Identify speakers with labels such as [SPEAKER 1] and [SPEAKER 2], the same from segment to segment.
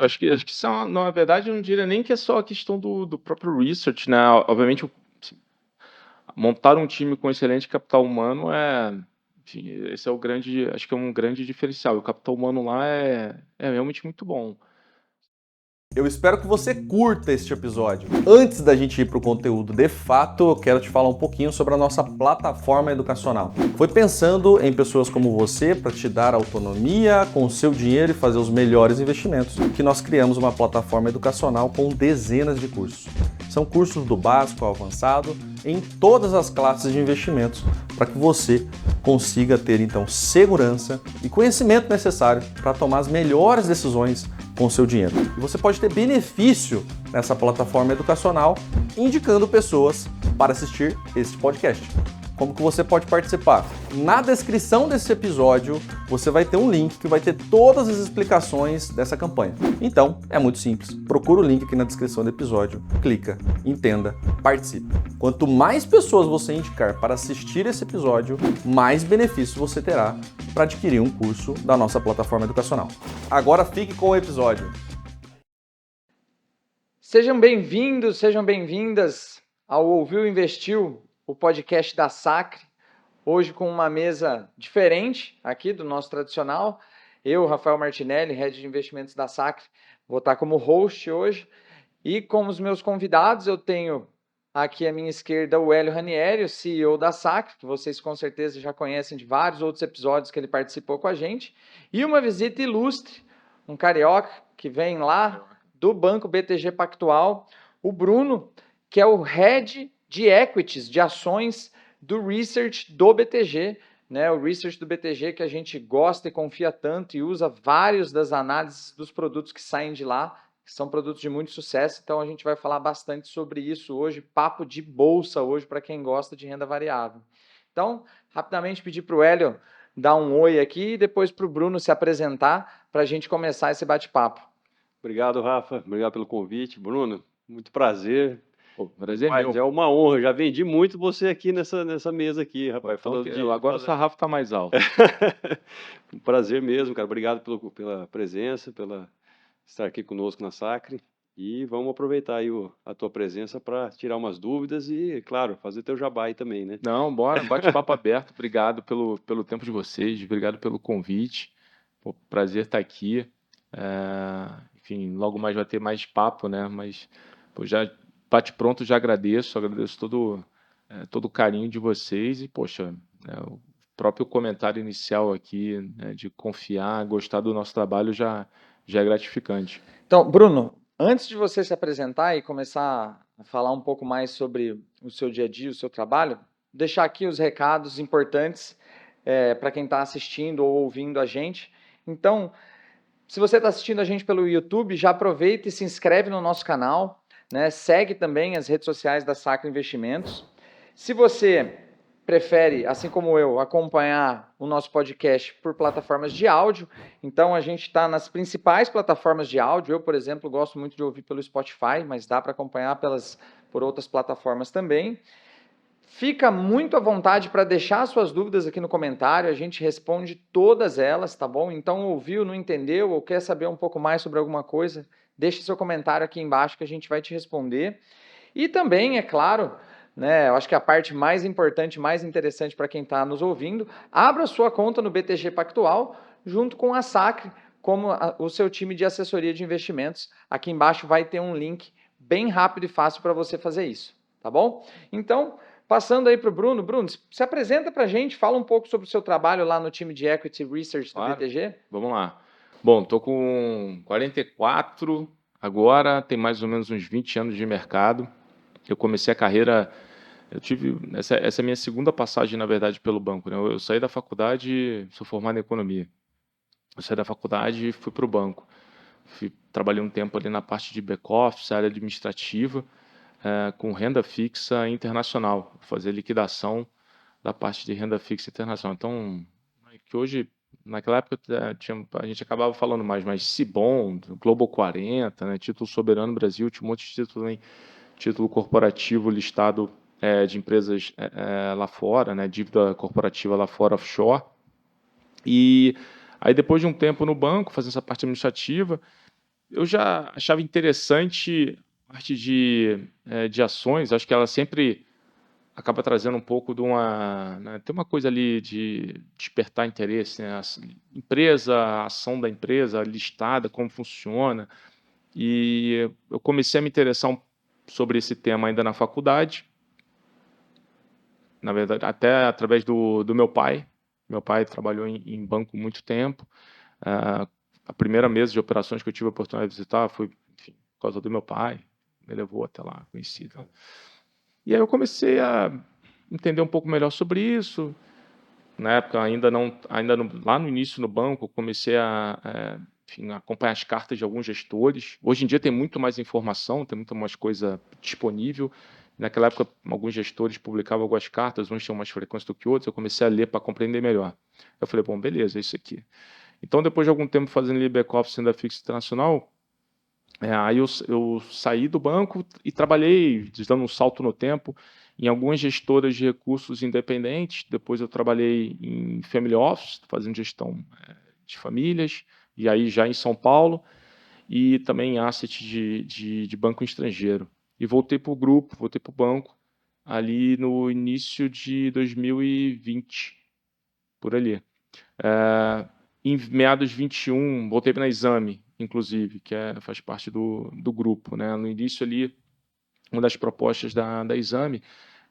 [SPEAKER 1] Acho que isso na verdade, eu não diria nem que é só a questão do próprio research, né? Obviamente, montar um time com excelente capital humano enfim, esse é o grande, acho que é um grande diferencial. E o capital humano lá é realmente muito bom.
[SPEAKER 2] Eu espero que você curta este episódio. Antes da gente ir para o conteúdo de fato, eu quero te falar um pouquinho sobre a nossa plataforma educacional. Foi pensando em pessoas como você para te dar autonomia com o seu dinheiro e fazer os melhores investimentos que nós criamos uma plataforma educacional com dezenas de cursos. São cursos do básico ao avançado em todas as classes de investimentos para que você consiga ter então segurança e conhecimento necessário para tomar as melhores decisões com o seu dinheiro. E você pode ter benefício nessa plataforma educacional indicando pessoas para assistir este podcast. Como que você pode participar? Na descrição desse episódio, você vai ter um link que vai ter todas as explicações dessa campanha. Então, é muito simples. Procura o link aqui na descrição do episódio, clica, entenda, participe. Quanto mais pessoas você indicar para assistir esse episódio, mais benefícios você terá para adquirir um curso da nossa plataforma educacional. Agora fique com o episódio.
[SPEAKER 3] Sejam bem-vindos, sejam bem-vindas ao Ouviu Investiu, o podcast da Sacre. Hoje com uma mesa diferente aqui do nosso tradicional. Eu, Rafael Martinelli, Head de Investimentos da Sacre, vou estar como host hoje. E com os meus convidados, eu tenho aqui à minha esquerda o Hélio Ranieri, o CEO da Sacre, que vocês com certeza já conhecem de vários outros episódios que ele participou com a gente. E uma visita ilustre, um carioca que vem lá do Banco BTG Pactual, o Bruno, que é o Head de Equities, de ações do Research do BTG, né? O Research do BTG que a gente gosta e confia tanto e usa vários das análises dos produtos que saem de lá, que são produtos de muito sucesso, então a gente vai falar bastante sobre isso hoje, papo de bolsa hoje para quem gosta de renda variável. Então, rapidamente pedir para o Hélio dar um oi aqui e depois para o Bruno se apresentar para a gente começar esse bate-papo.
[SPEAKER 4] Obrigado, Rafa. Obrigado pelo convite. Bruno, muito prazer.
[SPEAKER 1] Pô, prazer
[SPEAKER 4] Mas
[SPEAKER 1] meu.
[SPEAKER 4] é uma honra. Já vendi muito você aqui nessa mesa aqui, rapaz.
[SPEAKER 1] Então, agora o sarrafo está mais alto.
[SPEAKER 4] Um prazer mesmo, cara. Obrigado pela presença, pela estar aqui conosco na Sacre. E vamos aproveitar aí a tua presença para tirar umas dúvidas e, claro, fazer teu jabá aí também, né?
[SPEAKER 1] Não, bora, bate-papo aberto. Obrigado pelo tempo de vocês, obrigado pelo convite. Pô, prazer estar aqui. Enfim, logo mais vai ter mais papo, né? Mas pô, já bate pronto, já agradeço todo o carinho de vocês e, poxa, o próprio comentário inicial aqui, né, de confiar, gostar do nosso trabalho já é gratificante.
[SPEAKER 3] Então, Bruno, antes de você se apresentar e começar a falar um pouco mais sobre o seu dia a dia, o seu trabalho, deixar aqui os recados importantes para quem está assistindo ou ouvindo a gente. Então, se você está assistindo a gente pelo YouTube, já aproveita e se inscreve no nosso canal, né? Segue também as redes sociais da Sacra Investimentos. Se você prefere, assim como eu, acompanhar o nosso podcast por plataformas de áudio, então a gente está nas principais plataformas de áudio. Eu, por exemplo, gosto muito de ouvir pelo Spotify, mas dá para acompanhar por outras plataformas também. Fica muito à vontade para deixar suas dúvidas aqui no comentário, a gente responde todas elas, tá bom? Então, ouviu, não entendeu ou quer saber um pouco mais sobre alguma coisa, deixe seu comentário aqui embaixo que a gente vai te responder. E também, é claro, né, eu acho que a parte mais importante, mais interessante para quem está nos ouvindo, abra sua conta no BTG Pactual, junto com a Sacre, como o seu time de assessoria de investimentos. Aqui embaixo vai ter um link bem rápido e fácil para você fazer isso, tá bom? Então, passando aí para o Bruno. Bruno, se apresenta para a gente, fala um pouco sobre o seu trabalho lá no time de Equity Research do BTG.
[SPEAKER 1] Vamos lá. Bom, estou com 44 agora, tem mais ou menos uns 20 anos de mercado. Eu comecei a carreira, essa é a minha segunda passagem, na verdade, pelo banco, né? Eu saí da faculdade, sou formado em economia. Eu saí da faculdade e fui para o banco. Trabalhei um tempo ali na parte de back-office, área administrativa, com renda fixa internacional, fazer liquidação da parte de renda fixa internacional. Então, que hoje, naquela época, a gente acabava falando mais, mas C-Bond, Global 40, né, título soberano Brasil, tinha um monte de título também, título corporativo listado de empresas lá fora, né, dívida corporativa lá fora, offshore. E aí, depois de um tempo no banco, fazendo essa parte administrativa, eu já achava interessante a parte de ações, acho que ela sempre acaba trazendo um pouco de uma, né, tem uma coisa ali de despertar interesse, né, empresa, a ação da empresa listada, como funciona, e eu comecei a me interessar sobre esse tema ainda na faculdade, na verdade, até através do meu pai. Meu pai trabalhou em banco muito tempo. Ah, a primeira mesa de operações que eu tive a oportunidade de visitar foi, enfim, por causa do meu pai. Me levou até lá, conheci. Então. E aí eu comecei a entender um pouco melhor sobre isso. Na época, lá no início no banco, eu comecei enfim, a acompanhar as cartas de alguns gestores. Hoje em dia tem muito mais informação, tem muito mais coisa disponível. Naquela época, alguns gestores publicavam algumas cartas, uns tinham mais frequência do que outros. Eu comecei a ler para compreender melhor. Eu falei, bom, beleza, é isso aqui. Então, depois de algum tempo fazendo ali back-office da Fixa Internacional, aí eu saí do banco e trabalhei, dando um salto no tempo, em algumas gestoras de recursos independentes. Depois eu trabalhei em family office, fazendo gestão de famílias, e aí já em São Paulo, e também em asset de banco estrangeiro. E voltei para o grupo, voltei para o banco, ali no início de 2020, por ali. Em meados de 21, voltei na Exame, inclusive, que faz parte do grupo. Né? No início ali, uma das propostas da Exame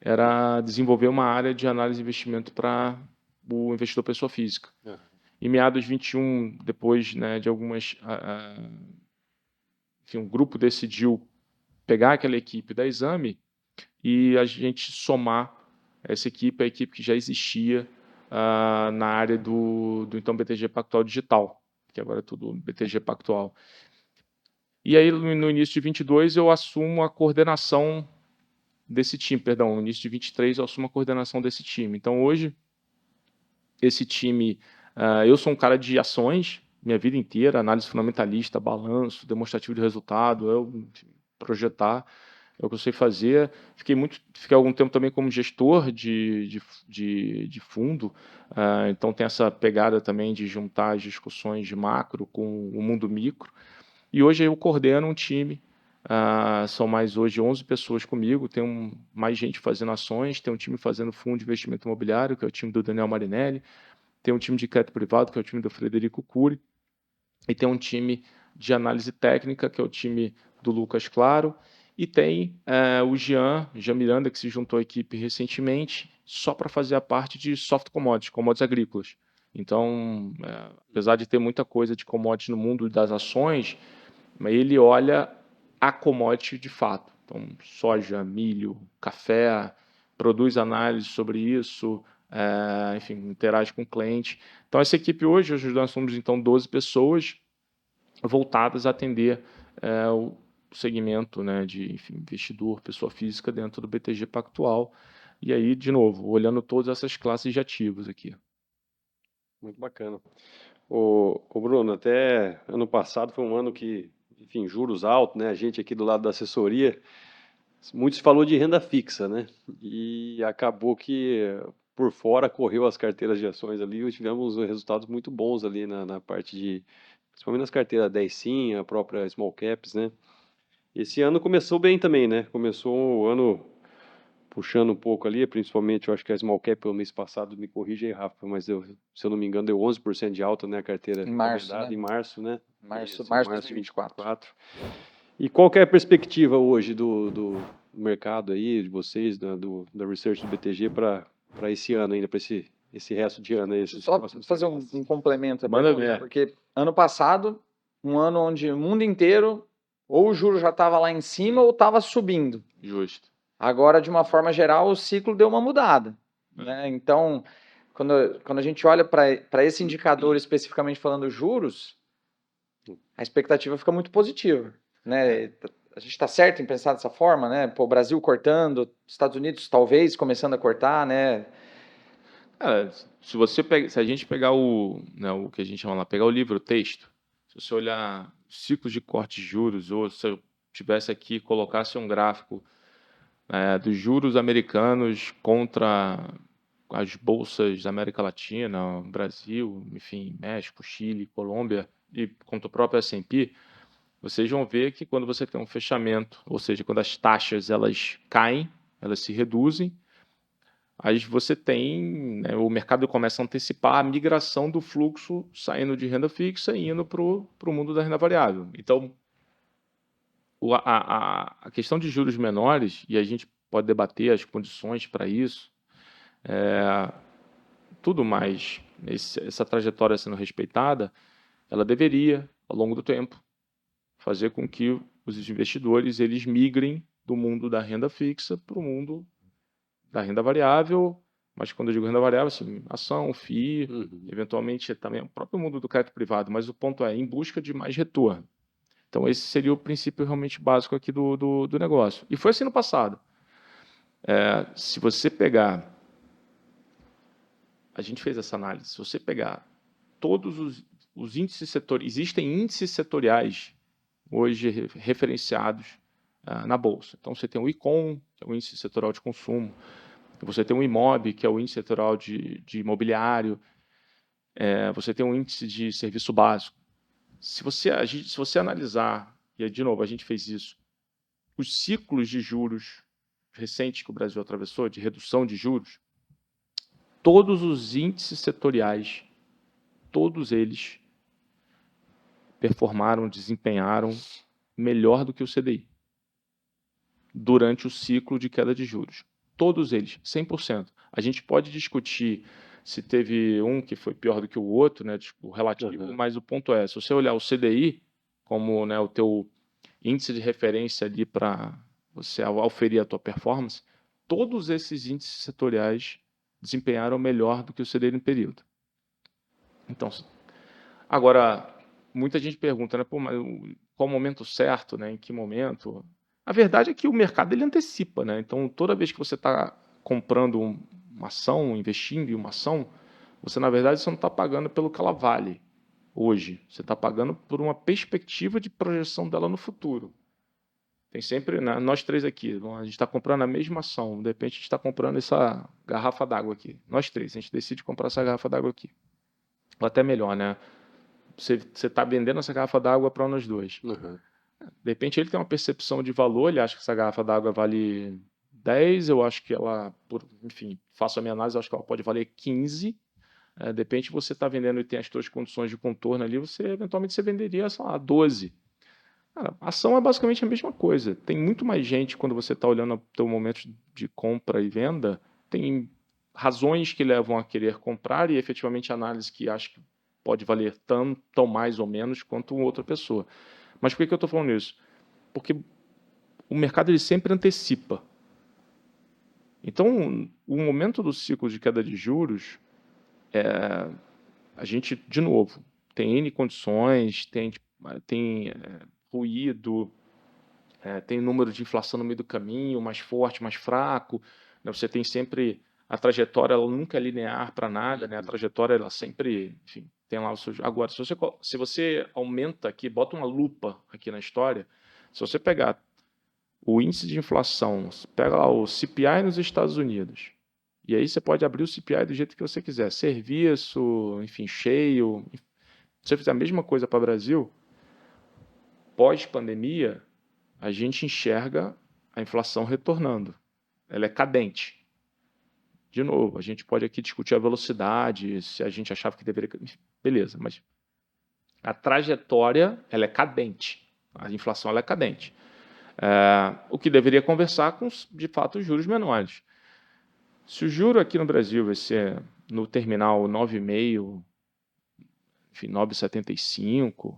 [SPEAKER 1] era desenvolver uma área de análise de investimento para o investidor pessoa física. Em meados de 21, depois, né, de algumas... enfim, um grupo decidiu pegar aquela equipe da Exame e a gente somar essa equipe, a equipe que já existia na área do então BTG Pactual Digital, que agora é tudo BTG Pactual. E aí, no início de 22, eu assumo a coordenação desse time, perdão, no início de 23 eu assumo a coordenação desse time. Então, hoje, esse time, eu sou um cara de ações, minha vida inteira, análise fundamentalista, balanço, demonstrativo de resultado, projetar, é o que eu sei fazer. Fiquei algum tempo também como gestor de fundo, então tem essa pegada também de juntar as discussões de macro com o mundo micro. E hoje eu coordeno um time, são mais hoje 11 pessoas comigo, tem mais gente fazendo ações, tem um time fazendo fundo de investimento imobiliário, que é o time do Daniel Marinelli, tem um time de crédito privado, que é o time do Frederico Cury, e tem um time de análise técnica, que é o time do Lucas Claro, e tem o Jean Miranda, que se juntou à equipe recentemente, só para fazer a parte de soft commodities agrícolas. Então, apesar de ter muita coisa de commodities no mundo das ações, ele olha a commodity de fato. Então, soja, milho, café, produz análise sobre isso, enfim, interage com o cliente. Então, essa equipe hoje nós somos então 12 pessoas voltadas a atender o segmento, né, de investidor, pessoa física dentro do BTG Pactual. E aí, de novo, olhando todas essas classes de ativos aqui.
[SPEAKER 4] Muito bacana. O Bruno, até ano passado foi um ano que, enfim, juros altos, né? A gente aqui do lado da assessoria, muito se falou de renda fixa, né? E acabou que por fora correu as carteiras de ações ali e tivemos resultados muito bons ali na parte de, principalmente nas carteiras 10 sim, a própria Small Caps, né? Esse ano começou bem também, né? Começou o ano puxando um pouco ali, principalmente eu acho que a Small Cap o mês passado, me corrija aí, Rafa, mas se eu não me engano, deu 11% de alta, né, a carteira
[SPEAKER 3] Em março,
[SPEAKER 4] recomendada,
[SPEAKER 3] né?
[SPEAKER 4] em março, né?
[SPEAKER 3] Março
[SPEAKER 4] Isso,
[SPEAKER 3] de
[SPEAKER 4] março de
[SPEAKER 3] 2024.
[SPEAKER 4] 24. E qual que é a perspectiva hoje do mercado aí, de vocês, da research do BTG para esse ano ainda, para esse resto de ano aí?
[SPEAKER 3] Só fazer um complemento à
[SPEAKER 1] Manda
[SPEAKER 3] pergunta,
[SPEAKER 1] ver.
[SPEAKER 3] porque ano passado, um ano onde o mundo inteiro ou o juro já estava lá em cima ou estava subindo.
[SPEAKER 1] Justo.
[SPEAKER 3] Agora, de uma forma geral, o ciclo deu uma mudada. Né? Então, quando a gente olha para esse indicador, especificamente falando juros, a expectativa fica muito positiva. Né? A gente está certo em pensar dessa forma, né? Pô, o Brasil cortando, Estados Unidos talvez começando a cortar, né?
[SPEAKER 1] Cara, se a gente pegar o que a gente chama lá, pegar o livro, o texto, se você olhar ciclos de corte de juros, ou se eu tivesse aqui e colocasse um gráfico dos juros americanos contra as bolsas da América Latina, Brasil, enfim, México, Chile, Colômbia e contra o próprio S&P, vocês vão ver que quando você tem um fechamento, ou seja, quando as taxas elas caem, elas se reduzem, aí você tem, né, o mercado começa a antecipar a migração do fluxo saindo de renda fixa e indo para o mundo da renda variável. Então, a questão de juros menores, e a gente pode debater as condições para isso, tudo mais, essa trajetória sendo respeitada, ela deveria, ao longo do tempo, fazer com que os investidores eles migrem do mundo da renda fixa para o mundo da renda variável, mas quando eu digo renda variável, assim, ação, FII, eventualmente também o próprio mundo do crédito privado, mas o ponto é em busca de mais retorno. Então esse seria o princípio realmente básico aqui do negócio. E foi assim no passado. Se você pegar, a gente fez essa análise, se você pegar todos os índices setoriais, existem índices setoriais hoje referenciados na Bolsa. Então, você tem o ICOM, que é o Índice Setorial de Consumo, você tem o IMOB, que é o Índice Setorial de Imobiliário, você tem o Índice de Serviço Básico. Se você analisar, e de novo, a gente fez isso, os ciclos de juros recentes que o Brasil atravessou, de redução de juros, todos os índices setoriais, todos eles performaram, desempenharam melhor do que o CDI durante o ciclo de queda de juros. Todos eles, 100%. A gente pode discutir se teve um que foi pior do que o outro, né, tipo, relativo, mas o ponto é, se você olhar o CDI como, né, o teu índice de referência ali para você auferir a tua performance, todos esses índices setoriais desempenharam melhor do que o CDI no período. Então, agora, muita gente pergunta, né, pô, mas qual o momento certo, né, em que momento? A verdade é que o mercado ele antecipa, né? Então, toda vez que você está comprando uma ação, investindo em uma ação, você, na verdade, você não está pagando pelo que ela vale hoje. Você está pagando por uma perspectiva de projeção dela no futuro. Tem sempre, né, nós três aqui, a gente está comprando a mesma ação, de repente a gente está comprando essa garrafa d'água aqui. Nós três, a gente decide comprar essa garrafa d'água aqui. Ou até melhor, né? Você está vendendo essa garrafa d'água para nós dois. De repente ele tem uma percepção de valor, ele acha que essa garrafa d'água vale 10, eu acho que ela, enfim, faço a minha análise, eu acho que ela pode valer 15. De repente você está vendendo e tem as suas condições de contorno ali, eventualmente você venderia, sei lá, 12. Cara, a ação é basicamente a mesma coisa. Tem muito mais gente quando você está olhando o teu momento de compra e venda, tem razões que levam a querer comprar e efetivamente análise que acho que pode valer tanto mais ou menos quanto outra pessoa. Mas por que eu estou falando isso? Porque o mercado ele sempre antecipa. Então, o momento do ciclo de queda de juros, a gente, de novo, tem N condições, tem ruído, tem número de inflação no meio do caminho, mais forte, mais fraco. Né? Você tem sempre a trajetória, ela nunca é linear para nada, né? A trajetória ela sempre, enfim, tem lá o seu. Agora, se você aumenta aqui, bota uma lupa aqui na história, se você pegar o índice de inflação, pega lá o CPI nos Estados Unidos, e aí você pode abrir o CPI do jeito que você quiser, serviço, enfim, cheio. Se você fizer a mesma coisa para o Brasil, pós-pandemia, a gente enxerga a inflação retornando. Ela é cadente. De novo, a gente pode aqui discutir a velocidade, se a gente achava que deveria... Beleza, mas a trajetória ela é cadente. A inflação ela é cadente. O que deveria conversar com, de fato, os juros menores. Se o juro aqui no Brasil vai ser no terminal 9,5, enfim, 9,75,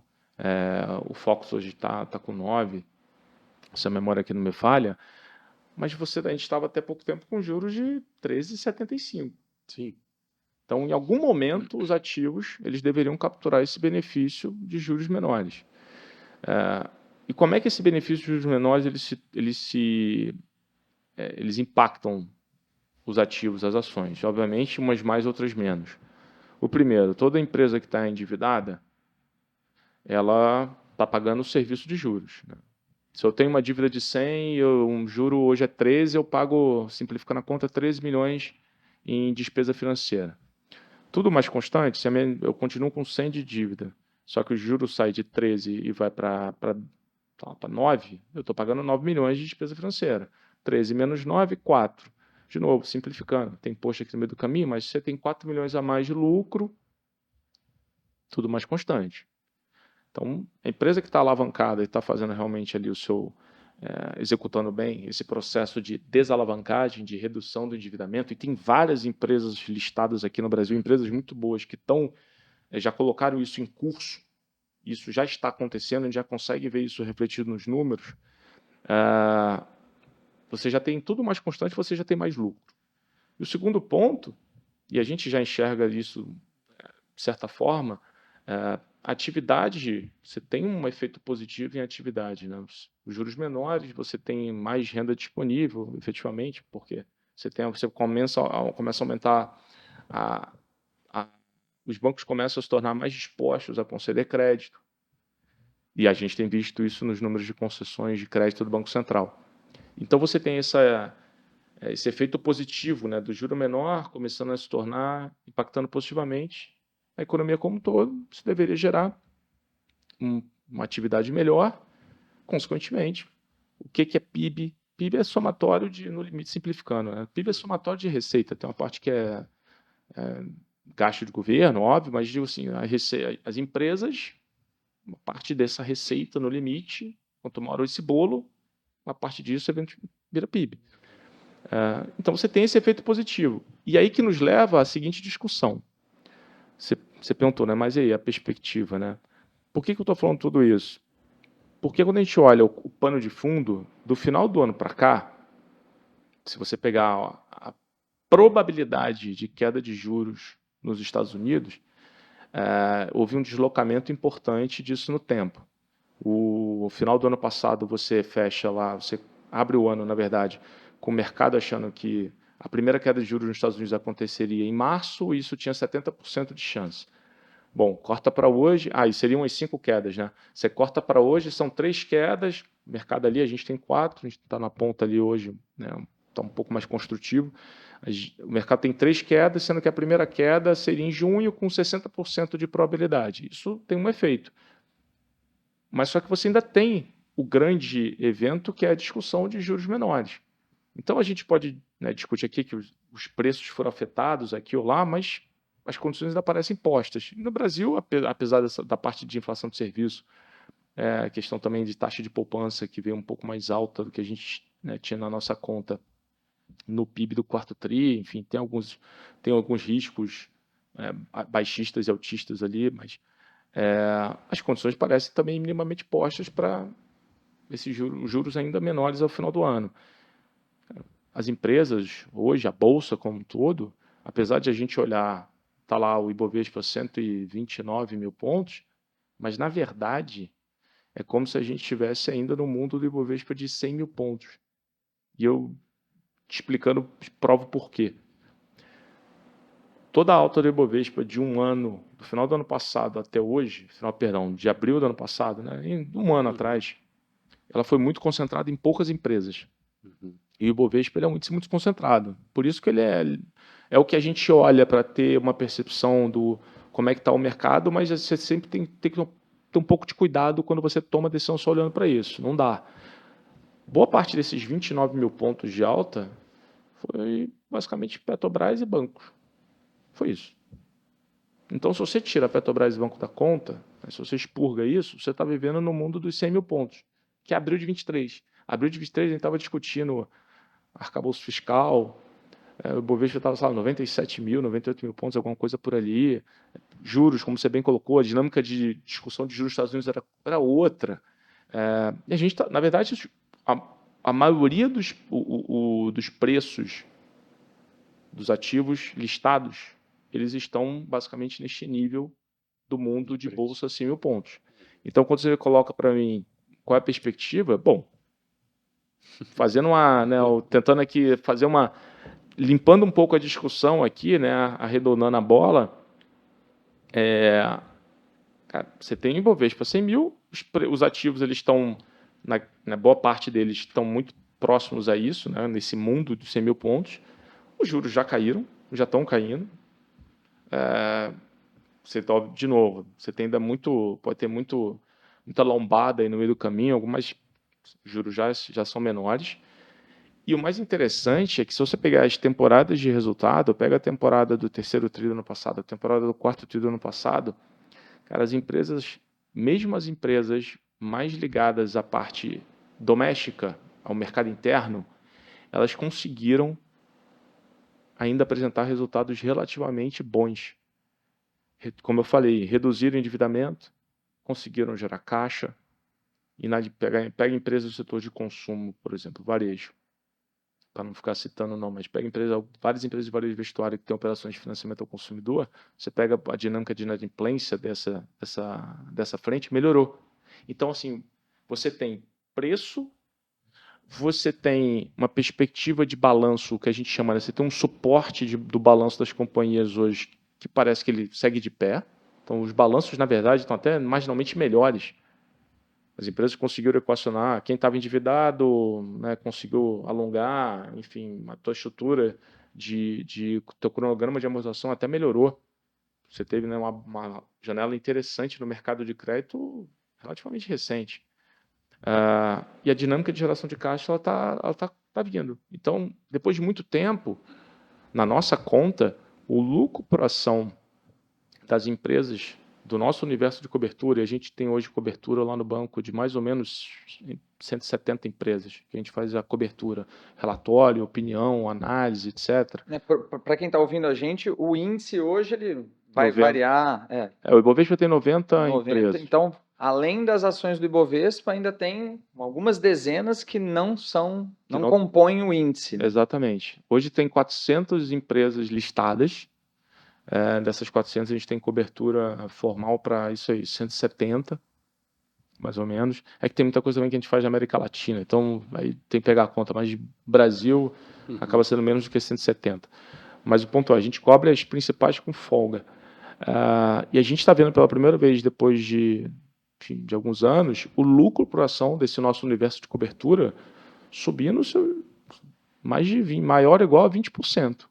[SPEAKER 1] o Focus hoje está com 9, se a memória aqui não me falha, mas a gente estava até pouco tempo com juros de 13,75.
[SPEAKER 4] Sim.
[SPEAKER 1] Então, em algum momento, os ativos eles deveriam capturar esse benefício de juros menores. E como é que esse benefício de juros menores eles impactam os ativos, as ações? Obviamente, umas mais, outras menos. O primeiro, toda empresa que está endividada, ela está pagando o serviço de juros, né? Se eu tenho uma dívida de 100 e um juro hoje é 13, eu pago, simplificando a conta, 13 milhões em despesa financeira. Tudo mais constante, se eu continuo com 100 de dívida só que o juro sai de 13 e vai para 9, eu estou pagando 9 milhões de despesa financeira. 13 menos 9, 4. De novo, simplificando, tem imposto aqui no meio do caminho, mas você tem 4 milhões a mais de lucro, tudo mais constante. Então, a empresa que está alavancada e está fazendo realmente ali o seu, executando bem esse processo de desalavancagem, de redução do endividamento, e tem várias empresas listadas aqui no Brasil, empresas muito boas que estão, já colocaram isso em curso, isso já está acontecendo, a gente já consegue ver isso refletido nos números, você já tem tudo mais constante, você já tem mais lucro. E o segundo ponto, e a gente já enxerga isso de certa forma, atividade, você tem um efeito positivo em atividade. Né? Os juros menores, você tem mais renda disponível, efetivamente, porque você começa a aumentar, os bancos começam a se tornar mais dispostos a conceder crédito. E a gente tem visto isso nos números de concessões de crédito do Banco Central. Então, você tem esse efeito positivo, né, do juro menor começando a se tornar, impactando positivamente a economia como um todo. Isso deveria gerar uma atividade melhor, consequentemente. O que é PIB? PIB é somatório no limite simplificando, né? PIB é somatório de receita, tem uma parte que é gasto de governo, óbvio, mas digo assim, as empresas, uma parte dessa receita no limite, quanto maior esse bolo, uma parte disso vira PIB. Então você tem esse efeito positivo. E aí que nos leva à seguinte discussão. Você perguntou, né? Mas e aí, a perspectiva, né? Por que eu estou falando tudo isso? Porque quando a gente olha o pano de fundo, do final do ano para cá, se você pegar a probabilidade de queda de juros nos Estados Unidos, houve um deslocamento importante disso no tempo. O final do ano passado você fecha lá, você abre o ano, na verdade, com o mercado achando que a primeira queda de juros nos Estados Unidos aconteceria em março, e isso tinha 70% de chance. Bom, corta para hoje, e seriam as 5 quedas, né? Você corta para hoje, são 3 quedas, mercado ali, a gente tem 4, a gente está na ponta ali hoje, né? Está um pouco mais construtivo. O mercado tem 3 quedas, sendo que a primeira queda seria em junho, com 60% de probabilidade. Isso tem um efeito. Mas só que você ainda tem o grande evento, que é a discussão de juros menores. Então, a gente pode, né, discutir aqui que os preços foram afetados aqui ou lá, mas as condições ainda parecem postas. E no Brasil, apesar da parte de inflação de serviço, a questão também de taxa de poupança, que veio um pouco mais alta do que a gente, né, tinha na nossa conta no PIB do quarto tri, enfim, tem alguns riscos baixistas e altistas ali, mas as condições parecem também minimamente postas para esses juros ainda menores ao final do ano. As empresas, hoje, a Bolsa como um todo, apesar de a gente olhar, está lá o Ibovespa 129 mil pontos, mas, na verdade, é como se a gente estivesse ainda no mundo do Ibovespa de 100 mil pontos. E eu, te explicando, provo por quê. Toda a alta do Ibovespa de um ano, do final do ano passado até hoje, de abril do ano passado, né, em um ano atrás, ela foi muito concentrada em poucas empresas. E o Ibovespa ele é muito concentrado. Por isso que ele é o que a gente olha para ter uma percepção do como é que está o mercado, mas você sempre tem que ter um pouco de cuidado quando você toma a decisão só olhando para isso. Não dá. Boa parte desses 29 mil pontos de alta foi basicamente Petrobras e bancos. Foi isso. Então, se você tira a Petrobras e Banco da conta, se você expurga isso, você está vivendo no mundo dos 100 mil pontos, que é abril de 23. Abril de 23 a gente estava discutindo arcabouço fiscal, o Ibovespa estava, sei lá, 97 mil, 98 mil pontos, alguma coisa por ali. Juros, como você bem colocou, a dinâmica de discussão de juros dos Estados Unidos era outra. E a gente na verdade, a maioria dos preços dos ativos listados, eles estão basicamente neste nível do mundo de bolsa 100 mil pontos. Então, quando você coloca para mim qual é a perspectiva, bom, fazendo tentando aqui fazer limpando um pouco a discussão aqui, né, arredondando a bola, cara, você tem Ibovespa 100 mil, os ativos eles estão, na boa parte deles estão muito próximos a isso, né, nesse mundo dos 100 mil pontos. Os juros já caíram, já estão caindo. de novo, você tem ainda pode ter muita lombada aí no meio do caminho, algumas juros já são menores. E o mais interessante é que se você pegar as temporadas de resultado, pega a temporada do terceiro tri do ano passado, a temporada do quarto tri do ano passado, cara, mesmo as empresas mais ligadas à parte doméstica, ao mercado interno, elas conseguiram ainda apresentar resultados relativamente bons. Como eu falei, reduziram o endividamento, conseguiram gerar caixa. Pega empresas do setor de consumo, por exemplo, varejo, para não ficar citando não, mas pega várias empresas de varejo de vestuário que têm operações de financiamento ao consumidor, você pega a dinâmica de inadimplência dessa frente, melhorou. Então, assim, você tem preço, você tem uma perspectiva de balanço, que a gente chama, né? Você tem um suporte do balanço das companhias hoje, que parece que ele segue de pé. Então, os balanços, na verdade, estão até marginalmente melhores. As empresas conseguiram equacionar, quem estava endividado, né, conseguiu alongar, enfim, a tua estrutura teu cronograma de amortização até melhorou. Você teve, né, uma janela interessante no mercado de crédito relativamente recente. E a dinâmica de geração de caixa ela tá vindo. Então, depois de muito tempo, na nossa conta, o lucro por ação das empresas do nosso universo de cobertura, e a gente tem hoje cobertura lá no banco de mais ou menos 170 empresas, que a gente faz a cobertura, relatório, opinião, análise, etc.
[SPEAKER 3] Para quem está ouvindo a gente, o índice hoje ele vai variar.
[SPEAKER 1] O Ibovespa tem 90
[SPEAKER 3] empresas. Então, além das ações do Ibovespa, ainda tem algumas dezenas que não compõem o índice. Né?
[SPEAKER 1] Exatamente. Hoje tem 400 empresas listadas. Dessas 400 a gente tem cobertura formal para isso aí, 170, mais ou menos. É que tem muita coisa também que a gente faz na América Latina, então aí tem que pegar a conta, mas de Brasil acaba sendo menos do que 170. Mas o ponto é, a gente cobre as principais com folga. E a gente está vendo pela primeira vez, depois de alguns anos, o lucro por ação desse nosso universo de cobertura subindo maior ou igual a 20%.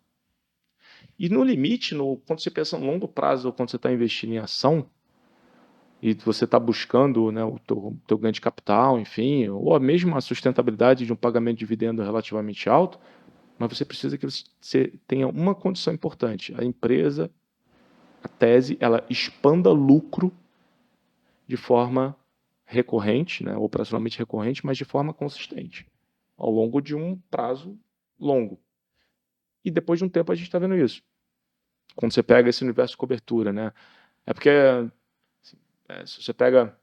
[SPEAKER 1] E no limite, quando você pensa no longo prazo, ou quando você está investindo em ação, e você está buscando, né, o teu ganho de capital, enfim, ou a mesma sustentabilidade de um pagamento de dividendo relativamente alto, mas você precisa que você tenha uma condição importante. A empresa, a tese, ela expanda lucro de forma recorrente, né, operacionalmente recorrente, mas de forma consistente, ao longo de um prazo longo. E depois de um tempo a gente está vendo isso. Quando você pega esse universo de cobertura, né? É porque se você pega,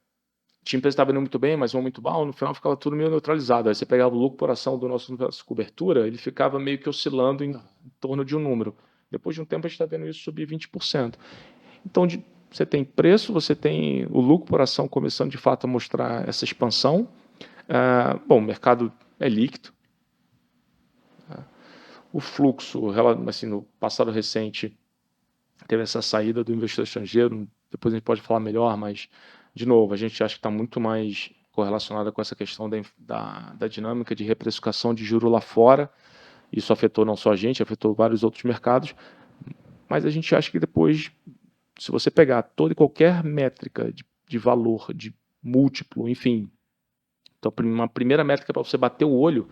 [SPEAKER 1] tinha empresa que estava indo muito bem, mas não muito mal, no final ficava tudo meio neutralizado. Aí você pegava o lucro por ação do nosso universo de cobertura, ele ficava meio que oscilando em torno de um número. Depois de um tempo a gente está vendo isso subir 20%. Então você tem preço, você tem o lucro por ação começando de fato a mostrar essa expansão. Bom, o mercado é líquido. O fluxo, assim, no passado recente, teve essa saída do investidor estrangeiro, depois a gente pode falar melhor, mas, de novo, a gente acha que está muito mais correlacionada com essa questão da dinâmica de reprecificação de juros lá fora. Isso afetou não só a gente, afetou vários outros mercados, mas a gente acha que depois, se você pegar toda e qualquer métrica de valor, de múltiplo, enfim, então uma primeira métrica para você bater o olho,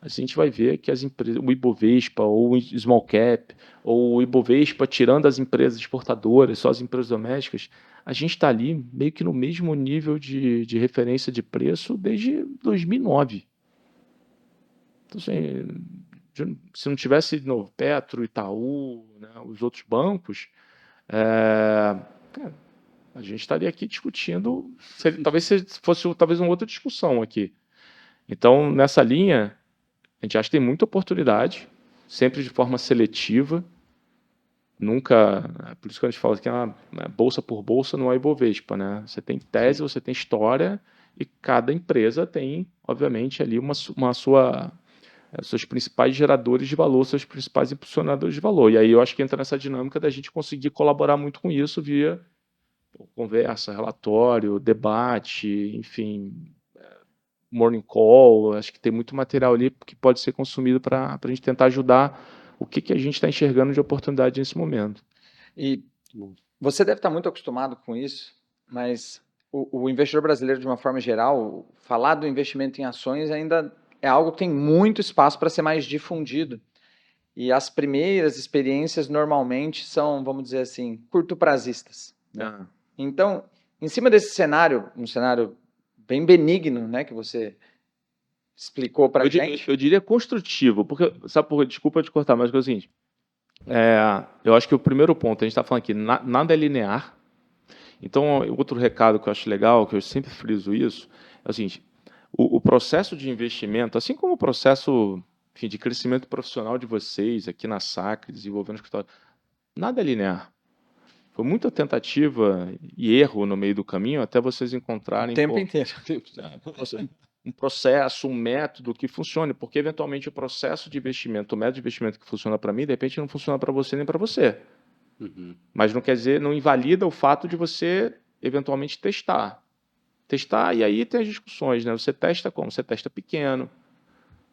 [SPEAKER 1] a gente vai ver que as empresas, o Ibovespa, ou o Small Cap, ou o Ibovespa tirando as empresas exportadoras, só as empresas domésticas, a gente está ali meio que no mesmo nível de referência de preço desde 2009. Então, assim, se não tivesse no Petro, Itaú, né, os outros bancos, a gente estaria aqui discutindo, talvez fosse uma outra discussão aqui. Então, nessa linha, a gente acha que tem muita oportunidade, sempre de forma seletiva, nunca, por isso que a gente fala que bolsa por bolsa não é Ibovespa, né? Você tem tese, você tem história, e cada empresa tem, obviamente, ali seus principais geradores de valor, seus principais impulsionadores de valor. E aí eu acho que entra nessa dinâmica da gente conseguir colaborar muito com isso via conversa, relatório, debate, enfim, morning call, acho que tem muito material ali que pode ser consumido para a gente tentar ajudar o que a gente está enxergando de oportunidade nesse momento.
[SPEAKER 3] E Você deve estar muito acostumado com isso, mas o investidor brasileiro, de uma forma geral, falar do investimento em ações ainda é algo que tem muito espaço para ser mais difundido. E as primeiras experiências normalmente são, vamos dizer assim, curto-prazistas, né?
[SPEAKER 1] Ah,
[SPEAKER 3] Então, em cima desse cenário, um cenário bem benigno, né, que você explicou para a gente.
[SPEAKER 1] eu diria construtivo, porque, sabe, desculpa te cortar, mas é o seguinte, eu acho que o primeiro ponto, a gente está falando aqui, nada é linear. Então, outro recado que eu acho legal, que eu sempre friso isso, é o seguinte, o processo de investimento, assim como o processo, enfim, de crescimento profissional de vocês aqui na Sacre, desenvolvendo o escritório, nada é linear. Foi muita tentativa e erro no meio do caminho até vocês
[SPEAKER 3] O
[SPEAKER 1] encontrarem
[SPEAKER 3] tempo inteiro.
[SPEAKER 1] um processo, um método que funcione, porque eventualmente o processo de investimento, o método de investimento que funciona para mim, de repente não funciona para você nem para você.
[SPEAKER 4] Uhum.
[SPEAKER 1] Mas não quer dizer, não invalida o fato de você eventualmente testar. Testar, e aí tem as discussões, né? Você testa como? Você testa pequeno,